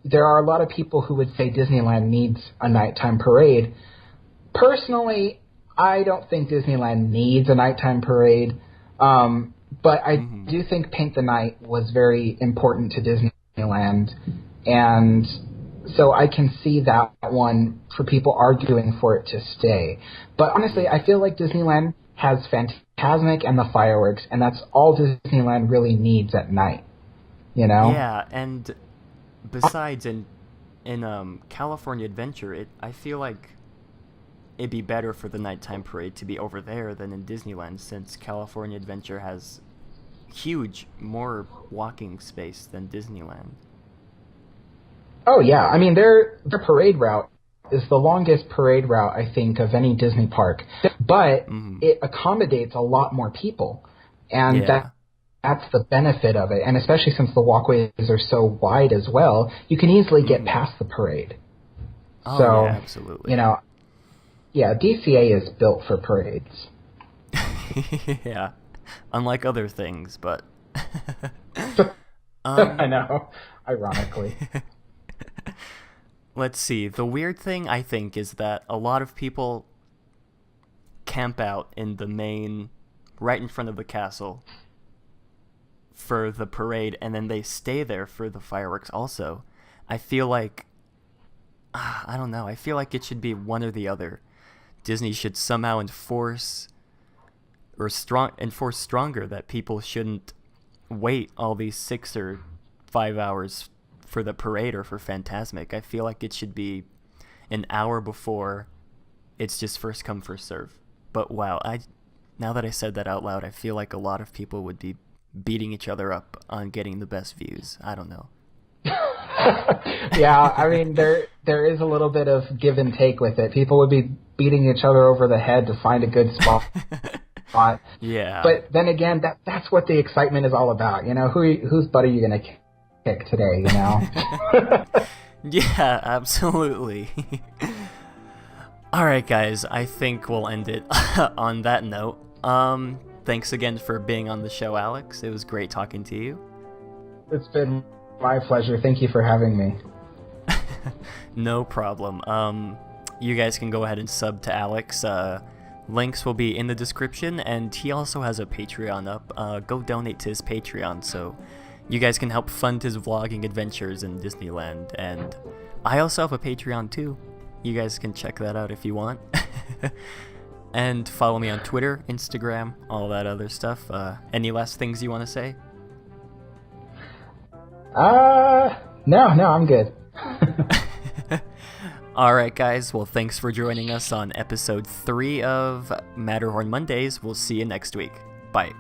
there are a lot of people who would say Disneyland needs a nighttime parade. Personally, I don't think Disneyland needs a nighttime parade, but I do think Paint the Night was very important to Disneyland, and so I can see that one for people arguing for it to stay. But honestly, I feel like Disneyland has Fantasmic and the fireworks, and that's all Disneyland really needs at night. You know? Yeah, and besides in California Adventure, I feel like it'd be better for the nighttime parade to be over there than in Disneyland, since California Adventure has more walking space than Disneyland. Oh yeah, I mean their parade route is the longest parade route I think of any Disney park, but it accommodates a lot more people, and that's the benefit of it. And especially since the walkways are so wide as well, you can easily get past the parade. Oh, so, yeah, absolutely. You know, yeah, DCA is built for parades. Yeah, unlike other things, but I know, ironically. Let's see. The weird thing, I think, is that a lot of people camp out in the main, right in front of the castle, for the parade, and then they stay there for the fireworks also. I feel like, I don't know, I feel like it should be one or the other. Disney should somehow enforce stronger that people shouldn't wait all these 6 or 5 hours for the parade or for Fantasmic. I feel like it should be an hour before. It's just first come, first serve. But wow, now that I said that out loud, I feel like a lot of people would be beating each other up on getting the best views. I don't know. Yeah, I mean, there is a little bit of give and take with it. People would be beating each other over the head to find a good spot. Yeah. But then again, that's what the excitement is all about. You know, whose butt are you going to kick today, you know? Yeah, absolutely. All right, guys, I think we'll end it on that note. Thanks again for being on the show, Alex. It was great talking to you. It's been my pleasure. Thank you for having me. No problem. You guys can go ahead and sub to Alex. Links will be in the description, and he also has a Patreon up. Go donate to his Patreon so you guys can help fund his vlogging adventures in Disneyland. And I also have a Patreon too. You guys can check that out if you want. And follow me on Twitter, Instagram, all that other stuff. Any last things you want to say? No, I'm good. Alright guys, well thanks for joining us on episode 3 of Matterhorn Mondays. We'll see you next week. Bye.